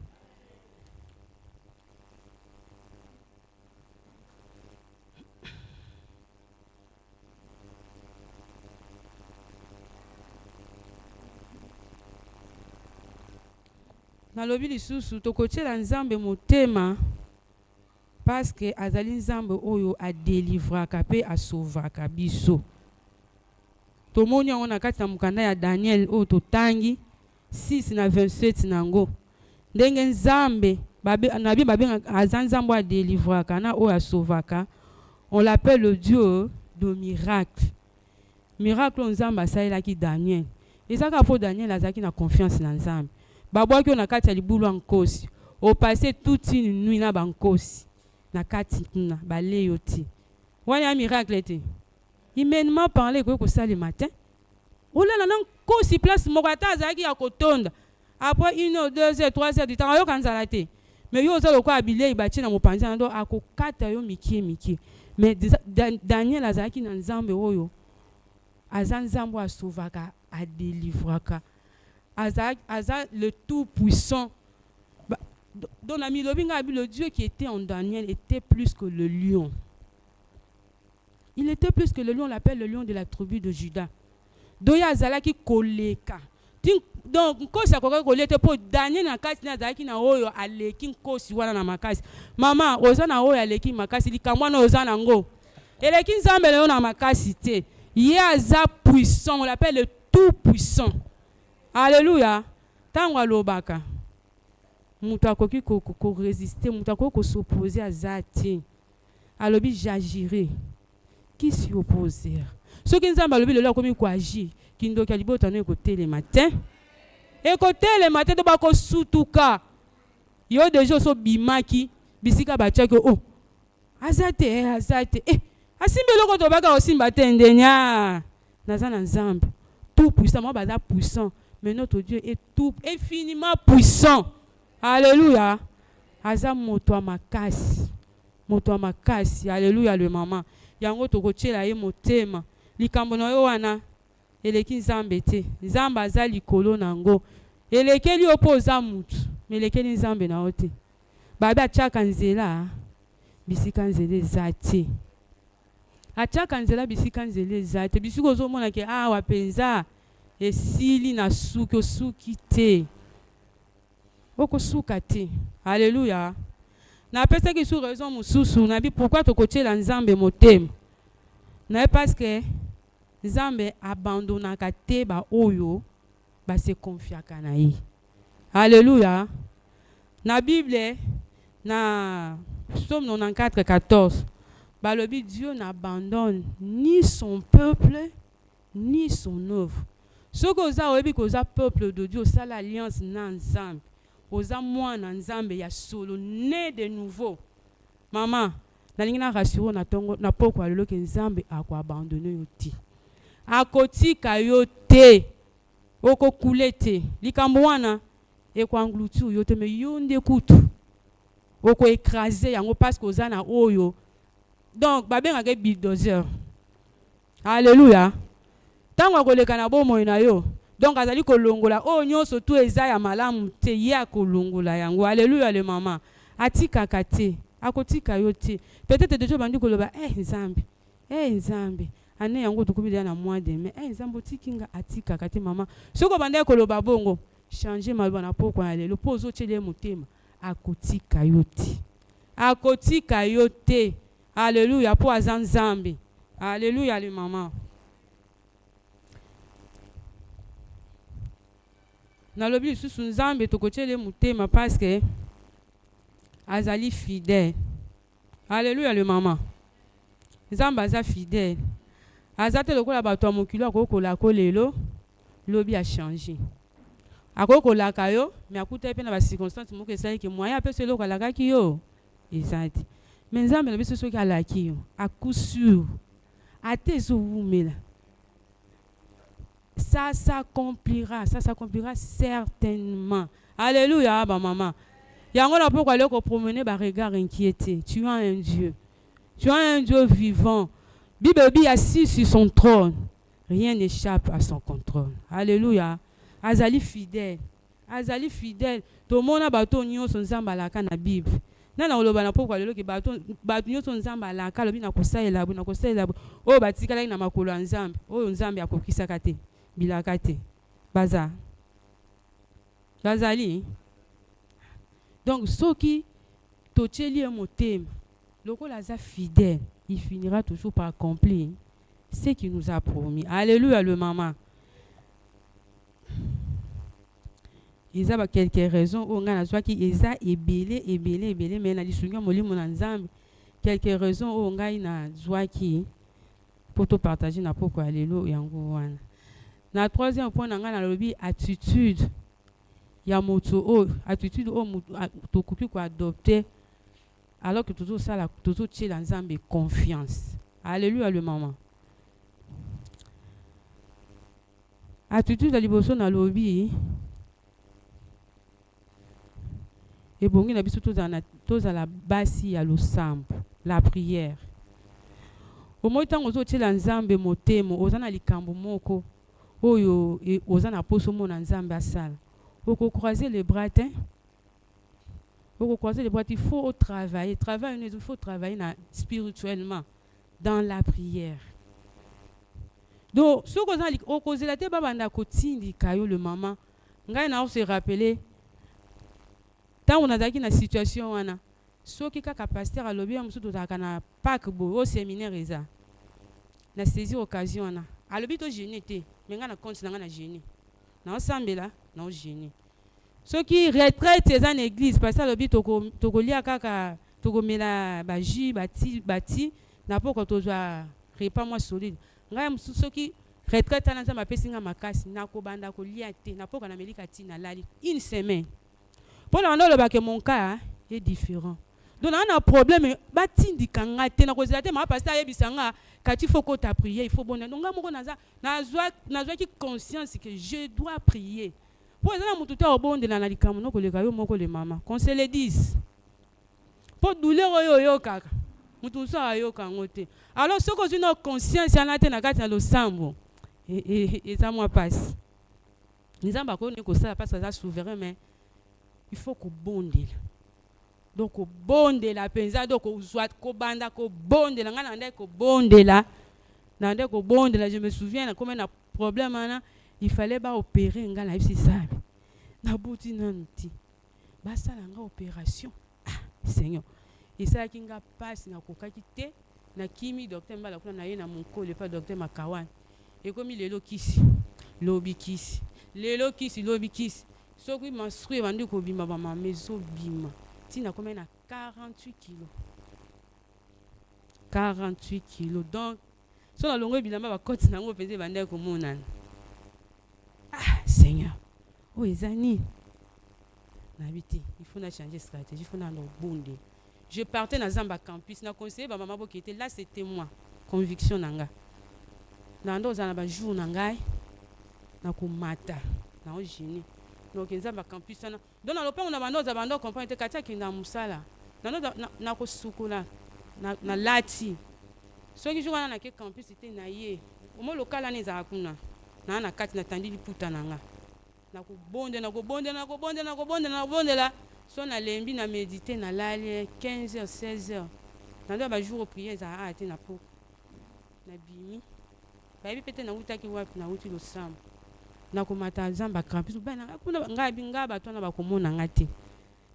Nalobi lisusu tokotiela nzambe motema parce que azali nzambe oyo adelivraka pe asauvaka biso. Tomoni yango na kati na mukanda ya Daniel oyo totangi 6 na 27 nango. Ndenge nzambe nabi babenga aza nzambe adelivraka na oyo asauvaka. On l'appelle le Dieu de miracle. Miracle nzambe asalelaki Daniel. Ezaka po Daniel azaki na confiance na nzambe. Babwaki na kati ya libulu nkosi. au passé toute une nuit na bankosi na kati kuna balé yoti wana miracle était il m'a parlé que ça le matin oh là là non kosi place mokata azaki ya kotonda après 1 heure 2 heures 3 heures du temps yo kanzala te mais yo zo lokwa bilei bati na mopanza ndo akokata yo mikie mais Daniel azaki na nzambe oyo azanzambo asovaka adelivraka aza le tout puissant. Dans la Milobinga, le Dieu qui était en Daniel était plus que le lion. Il était plus que le lion, on l'appelle le lion de la tribu de Juda. Doya azalaki koleka. Donc kosi akoka kolete po Daniel na kasi na azalaki na oyo aleki kosi wana na makasi. Mama oza na oyo aleki makasi likamwa na oza nango. Eleki nzambe leo na makasi te. Ye aza puissant, on l'appelle le tout puissant. Alléluia. Tango alobaka. Mutu akoki ko résister, mutu akoki ko s'opposer à zati. Alobi j'agirai. Qui s'y opposer? Ce qui nzamba alobi lelo komi ko agir. Kindoki alibota no écouter le matin. Écouter le matin to ba ko sutuka. Yo déjà so bimaki bisika ba tchako oh. Azate asimbe loko to baka osimba te ndenya. Naza na nzamba. Tout puissant, moi baza puissant, mais notre Dieu est tout infiniment puissant. Alléluia. Aza moto makasi. Alléluia le maman. Yango to kochela ye motema. Likambo na yo wana eleki nzambe te. Nzamba aza likolo nango. Elekeli opoza mutu, mais elekeli nzambe na ote. Babe achaka nzela bisika nzele zati. Achaka nzela bisika nzele zati. Bisiko zo mona ke wapenza esili na suki te. Oko suka te. Alléluia. Na pesa ki sou raison mususu na bi pourquoi to koche la nzambe motem. Na parce que nzambe abandonnaka te ba oyo ba se confiaka na ye. Alléluia. Na Bible na Psaume 94:14 balobi Dieu n'abandonne ni son peuple ni son œuvre. Ce que oza oyebi ko oza peuple de Dieu, ça l'alliance na nzambe. Oza mwana nzambe ya solo né de nouveau. Maman, nalingi na rassurer na tongo na poko alelo ke nzambe akwa abandonner yo ti. Akotika yo te. Oko kulete. Likambo wana ekwa nglutu yo te me yonde kutu. Oko écraser yango parce que oza na oyo. Donc babenga ke bulldozer. Alléluia. Tango akoleka na bomo na yo. Donc azali kolongola o nyonso tu eza ya malamu te ya kolongola yango. Alléluia le maman. Atika kate, akotika yo te. Peut-être déjà bandi koloba nzambe. Nzambe. Ane yango tukubi na mois de mai. Nzambe tikinga atika kate maman. Soko bandi koloba bongo, changer malba na poko na lelo pozo chele motema. Akotika yo te. Akotika yo te. Alléluia pour azanzambe. Alléluia le maman. Na lobi susu nzambe tokochele mutema parce que azali fidèle. Alléluia le maman. Nzambe aza fidèle. Azate lokola bato mokilo akokola ko lelo lobi a changé. Akokola kayo mais akuta pe na ba circonstance moko esali ke moyen ape selo kala kaki yo. Exact. Mais nzambe na biso soki alaki yo à coup sûr ate zo wumela. Ça s'accomplira certainement. Alléluia, ba maman. Yango na pourquoi le ko promener ba regard inquiété. Tu as un Dieu. Tu as un Dieu vivant. Bible dit assis sur son trône. Rien n'échappe à son contrôle. Alléluia. Azali fidèle. Azali fidèle. To mona bato nyonso nzamba alaka na Bible. Nana oloba na pourquoi le ke bato nyonso nzamba alaka lobi na kosalela o batikala na makolo ya nzambe. O nzambe akokisaka te. Bilakate. Bazali. Donc, ceux qui tocheli motem, lokola za fidèle, il finira toujours par accomplir ce qu'il nous a promis. Alléluia le maman. Il y a quelques raisons où on a qui eza ebele mais na lisunga molimo na nzambe. Quelques raisons où on a na joie qui pour te partager na poko alléluia yango wana. Na troisième point na ngana lobi attitude ya moto o attitude o tokoki ko adopter alors que toujours ça la toujours tient dans nzambe confiance. Alléluia le maman. Attitude ya liboso na lobi ebongi na biso tozala basi ya losambo, la prière. Omoi ntango ozotiela nzambe motemo oza na likambo moko oyo oza na poso mona nzambe asala, okocroiser les bras te, okocroiser les bras, il faut travailler, il faut travailler spirituellement dans la prière. Donc ce que okozela te babanda kotindika yo le maman ngai na se rappeler ntango nazalaki na situation wana soki kaka pasteur alobi ya mosusu tozalaka na Pâques bo au séminaire eza na saisir occasion wana alobi to gêner te mais nga na compte na nga na gêner na osambela na o gêner soki retraite eza na église pasteur alobi tokolia kaka tokomela ba jus bati na poko tozwa repas moi solide ngai mosusu soki retraite wana nzambe apesi nga makasi nakobanda kolia te na poko na melika ti na lali une semaine. Pour le mon cas est différent. Donc on a un problème. Batindi kanga te na kozate ma pasteur yebisanga kati faut que tu prier il faut bonne. Donc ngamo na qui conscience que je dois prier. Pour ça mutu ta obonde na likambo no koleka yo moko le mama. Qu'on se le dise. Pour douleur yo kaka. Mutu so ayo kangote. Alors ce que une conscience yana te na kati na lo sambo. Et ça moi passe. Nzamba ko ne ko ça parce que ça souverain mais il faut qu'on bonde. Donc qu'on bonde la penza donc qu'on soit qu'on banda qu'on bonde la ngana qu'on bonde la nande qu'on bonde la je me souviens comme un problème là il fallait pas opérer ngana c'est ça na bouti nanti basa la nga opération Seigneur et ça qui nga passe na kokaki te na kimi docteur mbala kuna na ye na monko le pas docteur Makawan et comme il est lokisi lobi kisi so qui menstrue vendu ko bima ba maison bima tina combien na 48 kilos 48 kilos donc so na longo bilamba ba koti nango pese bande ko monana Seigneur oh ezani na biti il faut na changer stratégie il faut na bonde je partais na Zamba campus na conseiller ba maman qui était là c'était moi conviction nanga na ndo za na ba jour nangai na ko mata na o génie donc Zamba campus na donc na lopango na bando za bando comprendre te katia kinda musala na ko sukola na lati soki jour na ke campus était na ye au moins local na za kuna na kati na tandi liputa nanga na ko bonde la so na lembi na méditer na lali 15h 16h na ndo ba jour prier za ate na po na bimi ba bi pete na utaki wapi na uti lo sam na komata Zamba campus bana kuna nga ba tona ba komona ngati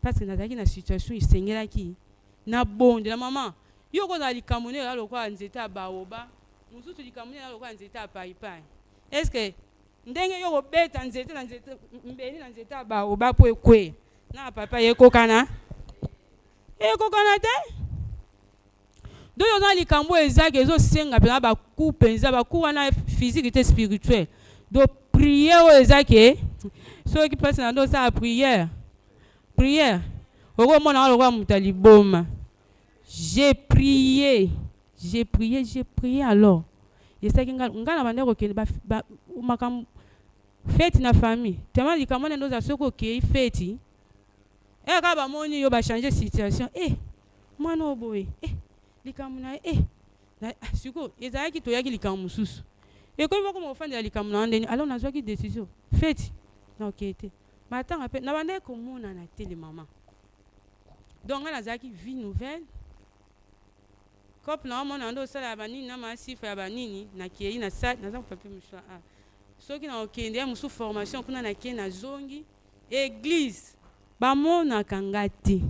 parce que nazaki na situation isengelaki na bonde la maman yo ko na likamone la lokwa nzeta baoba mususu likamone la lokwa nzeta paipai est-ce que ndenge yo ko beta nzeta na nzeta mbeli na nzeta baoba po ekwe na papa yekokana te do yo na likambo ezaki ezo senga pena ba ku penza ba ku wana physique et spirituel do prier o ezaki so qui passe na do sa prière oko mona lokwa mutali boma j'ai prié alors et ça qui ngana bande ko kende ba makam fête na famille tellement likambo ndo za soko ke fête ka ba moni yo ba changer situation mwana oboye likambo na na siko ezaki to yaki likambo mususu ko bako mo fanda likambo na ndeni alors nazwa ki décision fête na okete matin après na bande ko mona na télé maman donc na zaki vie nouvelle couple na mona ndo sala banini na masifa ya banini na kiei na sa na za papier mouchoir soki na okende musu formation kuna na kie na zongi église bamona kangati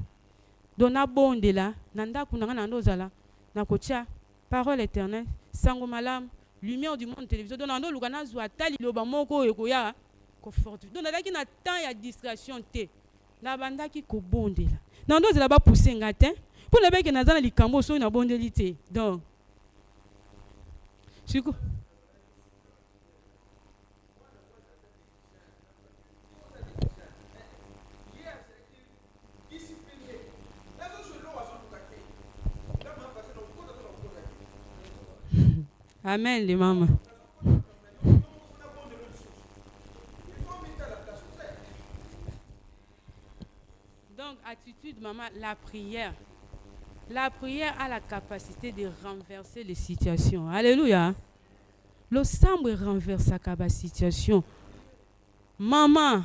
dona bonde la na ndako na nga ndo zala na kotia parole éternelle sango malam lumière du monde télévision dona ndo lukana zwa tali loba moko ekoya ko forte donc na na temps ya distraction te na bandaki ko bonde la na ndo zala ba pousser ngate pour le bec na zana likambo so na bondeli te donc siko Amen, les mamans. Donc, attitude, maman, la prière. La prière a la capacité de renverser les situations. Alléluia. Le sang renverse la situation. Maman,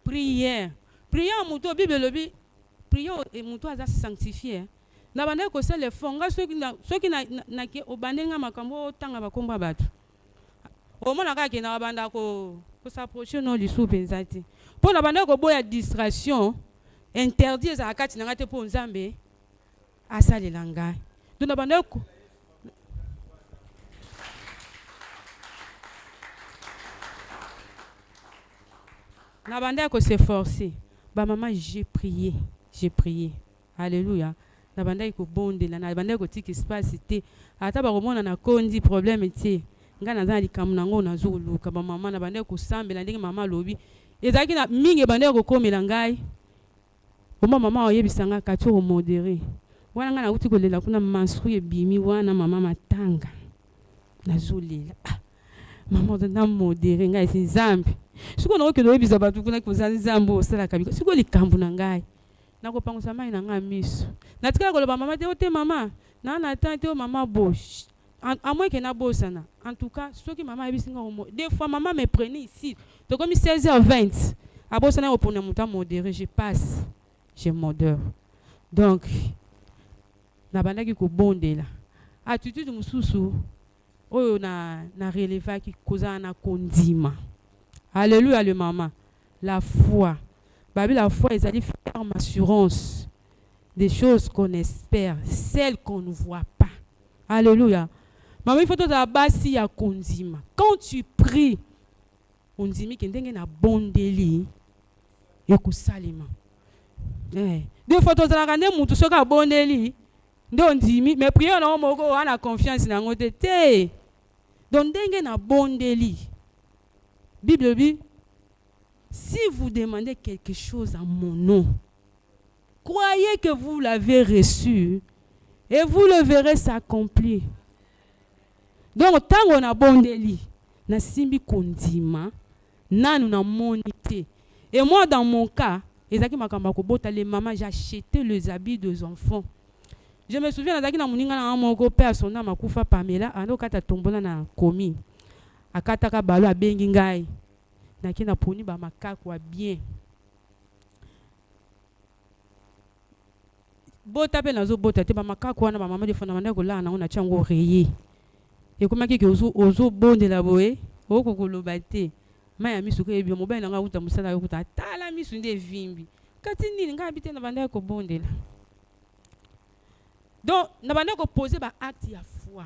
prière. Prière, mon Bible, prière et mon toit sanctifié. Na bande ko se le fonga ceux qui na ke obandenga makambo tanga bakomba batu. O mona ka ke na banda ko s'approcher non du sou penzati. Pour na bande ko boya distraction interdit za akati na ngate po nzambe asalela ngai. Donc na bande ko na bande ko s'efforcer. Ba maman j'ai prié. Alléluia. Na banda ko bonde na banda ko tiki espace te ata ba komona na kondi problème te nga na zali kamuna ngo na zulu ka ba mama na banda ko sambela ndenge mama lobi ezaki na mingi banda ko komela ngai mama oyebisanga ka to modéré wana nga na uti ko lela kuna menstru bimi wana mama matanga na zulela mama na modéré ngai si zambi siko na ko oyebisa batu kuna ko zambi osala kabika siko likambu na ngai nakopangusa mai na nga miso natikala koloba mama te ote mama na tante o mama bosh à moins qu'elle n'a bossana en tout cas ceux qui maman ebisinga des fois maman me prenait ici donc comme 16h20 à bossana pour ne monter modéré je passe je modère donc na bandaki ko bondela attitude mususu oyo na releva ki koza na kondima. Alléluia le maman. La foi. Babi la foi ezali ferme assurance des choses qu'on espère, celles qu'on ne voit pas. Alléluia. Maman il faut ta basi ya kondima. Quand tu pries, on dit que ndenge na bondeli ya kusalima. Deux fois tozala kande mutu soka bondeli ndo ndimi mais prière na moko ana confiance na ngote te. Donc ndenge na bondeli. Bible dit si vous demandez quelque chose en mon nom, croyez que vous l'avez reçu et vous le verrez s'accomplir. Donc tant on a bondeli na simbi kondima nanu na monité. Et moi dans mon cas, ezaki makamba ko bota les mamans j'ai acheté les habits des enfants. Je me souviens nazaki na muninga na moko père son nom akufa Pamela ando kata tombola na komi. Akataka balo abengi ngai. Naki na poni ba makako bien. Bota pe nazo bota te ba makako wana ba mama de fona manda ko la na ona chango reye. Et comment ki ozo bonde la boé oko koloba te. Maya misuko ebi mo ba na nga uta musala yo kuta tala misu nde vimbi. Kati nini nga habite na banda ko bonde la. Donc na banda ko poser ba acte ya foi.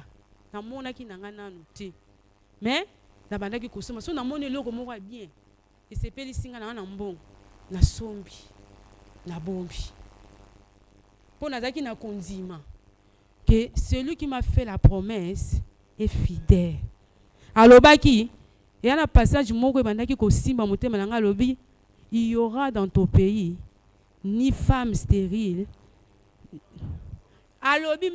Na mona ki na nga nanu te. Mais na banda ki kosoma so na moni loko moko bien. Et c'est peli singa na mbongo na sombi na bombi. Pour nazaki na kondima que celui qui m'a fait la promesse est fidèle. Alobaki et à la passage moko bandaki ko simba motema na nga lobi il y aura dans ton pays ni femme stérile. Alobi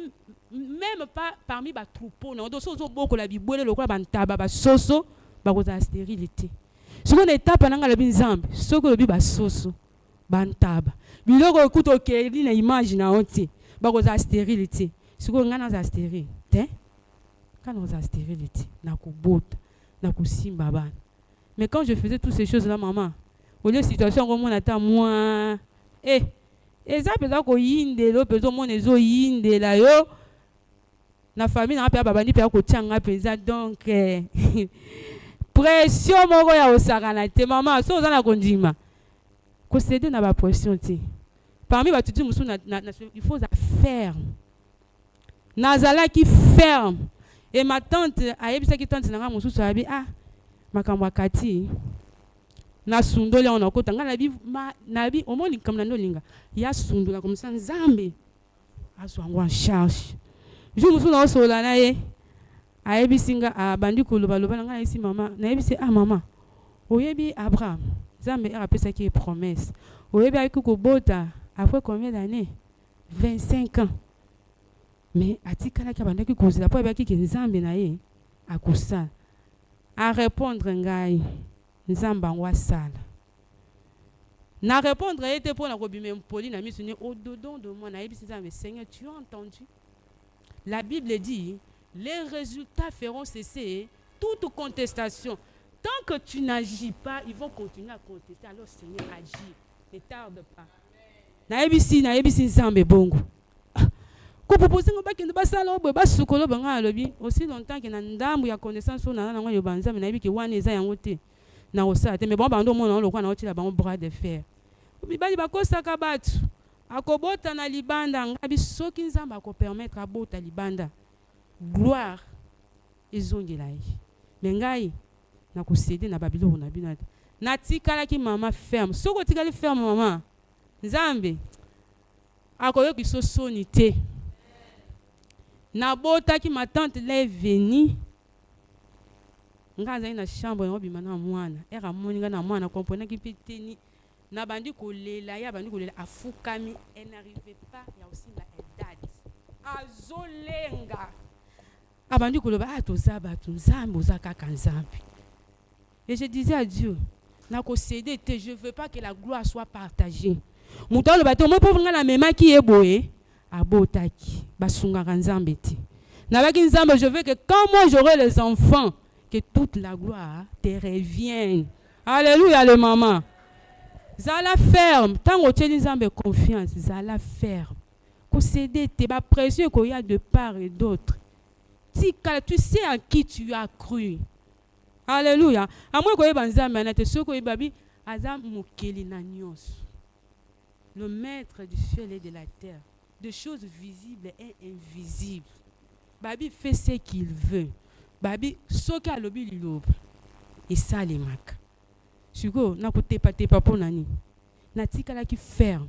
même pas parmi ba troupeau non donc sozo boko la bibwele lokola bantaba ba soso ba ko ta stérilité. Ce qu'on étape na nga lobi nzambe soko lobi ba soso bantaba biloko ekuto keli na image na onti ba ko ta stérilité. Ce qu'on ngana za stérile te kana za stérilité na ko bota na ko simba bana. Mais quand je faisais toutes ces choses là maman au lieu situation comme on attend moi et ça peut ko yinde lo peut mon ezo yinde la yo na famille na pa babani pe ko tianga peza donc pression moko ya osakana te maman so za na kondima ko céder na ba pression te parmi ba tutu musu na il faut faire nazala qui ferme et ma tante ayebisa ki tante na musu so abi makambo akati na sundole on okota nga na bi omoni kamna ndolinga ya sundula comme ça nzambe aso en charge je musu na osola na ye ayebisinga abandi koloba loba nga esi mama na yebisi mama oyebi Abraham nzambe apesa ki promesse oyebi ayiki kobota après combien d'années 25 ans mais atikala ki abandaki kozela po ayebaki ki nzambe na ye akosala a répondre ngai nzambe yango asala na répondre ete mpona kobima mpoli na miso ni au-dedans de moi nayebisi nzambe Seigneur, tu as entendu. La Bible dit les résultats feront cesser toute contestation. Tant que tu n'agis pas, ils vont continuer à contester. Alors Seigneur, agis, ne tarde pas. Nayebisi nzambe bongo kopopose ngo bakende basala obwe basukolo banga alobi aussi longtemps que na ndambu ya connaissance na nango yo banzambe nayebi ke wana eza yango te na osala te mais bon bando mona lokwa na otila bango bras de fer bibali bakosaka batu akobota na libanda ngabi soki nzambe akopermettre abota libanda gloire ezongela ye mais ngai na kosede na babiloko na bino na tikalaki mama ferme soko tikali ferme mama nzambe akoyoki so soni te nabotaki ma tante là est venue nga azali na chambre yango bima na mwana era moni nga na mwana comprenaki mpe teni na bandi kolela ya bandi kolela afukami elle n'arrivait pas ya aussi la edad azolenga abandi koloba toza bato nzambe oza kaka nzambe et je disais à Dieu na kosede te je veux pas que la gloire soit partagée moto aloba te omoi mpo nga na memaki ye boye abotaki basungaka nzambe te nabaki nzambe je veux que quand moi j'aurai les enfants que toute la gloire te revienne. Alléluia le maman zala ferme tant otieli nzambe confiance zala ferme kosede te bapression koya de part et d'autre tika tu sais à qui tu as cru. Alléluia amwe koyeba nzambe na te soko yebabi aza mokeli na nyonso le maître du ciel et de la terre, de choses visibles et invisibles. Babi fait ce qu'il veut. Babi soka lobi liloba. Et ça les mak. Suko na ko tepa po nani. Na tikala ki ferme.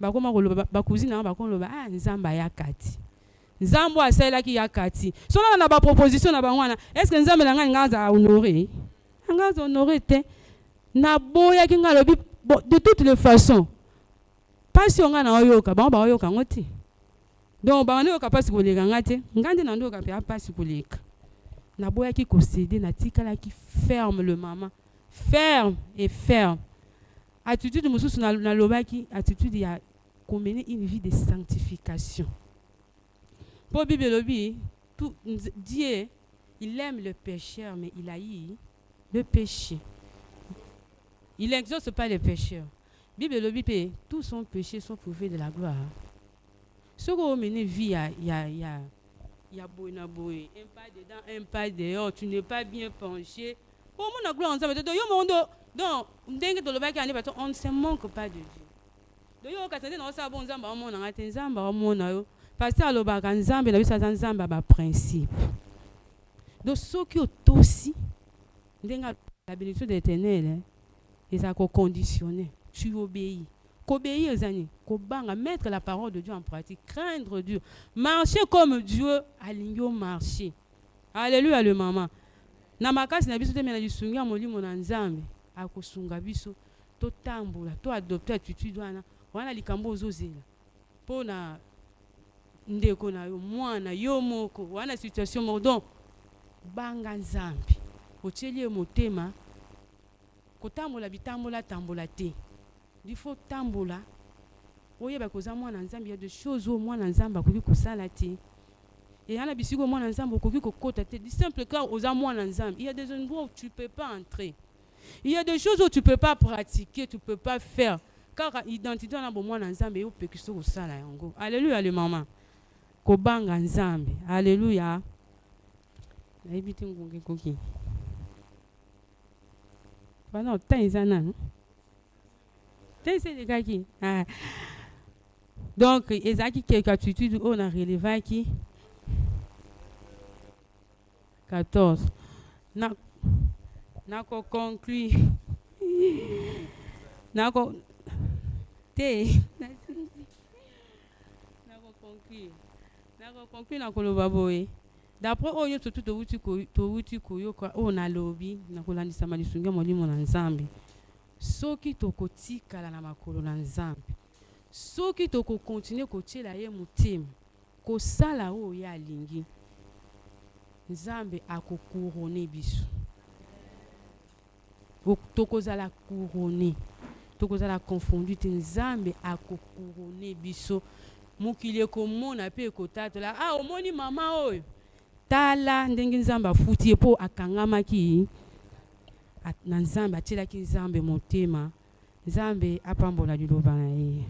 Bakoma ko loba bakuzina bakoma loba nzamba ya kati. Nzambo asela ki ya kati. So na ba proposition na bangwana, est-ce que nzambe langa ngaza honorer? Ngaza honorer te. Na boya ki ngalobi de toutes les façons. Pas si on a na oyoka, ba oyoka ngoti. Donc ba on oyoka pas si koleka ngate, ngande na ndoka pe pas si koleka. Na boya ki kosede na tikala ki ferme le maman. Ferme et ferme. Attitude mususu na lobaki, attitude ya mener une vie de sanctification. Pour Bible lobi, tout Dieu, il aime le pécheur mais il haït le péché. Il n'exauce pas les pécheurs. Bible le Bible, tous son péchés sont prouvés de la gloire. Ce qu'on mène vie, il y a boy, un pas dedans, un pas dehors, tu n'es pas bien penché. Pour mon gloire, on ne se manque pas de Dieu. Donc, parce que principe. Donc, ce qui est aussi, la bénédiction de l'Éternel, ils ont conditionné. Tu obéis. Qu'obéir aux années. Qu'obanga mettre la parole de Dieu en pratique. Craindre Dieu. Marcher comme Dieu a l'igno marcher. Alléluia le maman. Namakasi na biso te mena lisunga molimo na nzambe. Akosunga biso. To tambola. To adopter attitude wana. Wana likambo ozozela. Pona ndeko na yo mwana yo moko. Wana situation mordon. Banga nzambe. Otieli motema. Kotambola bitambola tambola te. Il faut tambola. Oyeba koza mwana nzambe, il y a des choses où mwana nzambe akoki kosala te. Et yana bisiko mwana nzambe akoki kokota te. Du simple cas oza mwana nzambe, il y a des endroits où tu ne peux pas entrer. Il y a des choses où tu ne peux pas pratiquer, tu ne peux pas faire. Car l'identité na bo mwana nzambe yo pekiso kosala yango. Alléluia le maman. Kobanga nzambe. Alléluia. Na ebiti ngonge koki. Bana taizana. C'est les gars qui. Donc, Ezaki quelques attitudes on a relevé qui 14. Na conclu. Na conclu na koloba boye. D'après oyo surtout to wuti koyo on a lobby na kolandisa malisunga molimo na nzambe. Soki tokotikala na makolo na nzambe. Soki toko continuer kotiela ye motema. Kosala oyo ya lingi. nzambe akokourone biso tokozala couronné tokozala confondu te nzambe akokourone biso mokili ekomona mpe ekotatola omoni mama oyo tala ndenge nzambe afuti ye mpo akangamaki na nzambe atielaki nzambe motema nzambe apambola liloba na ye.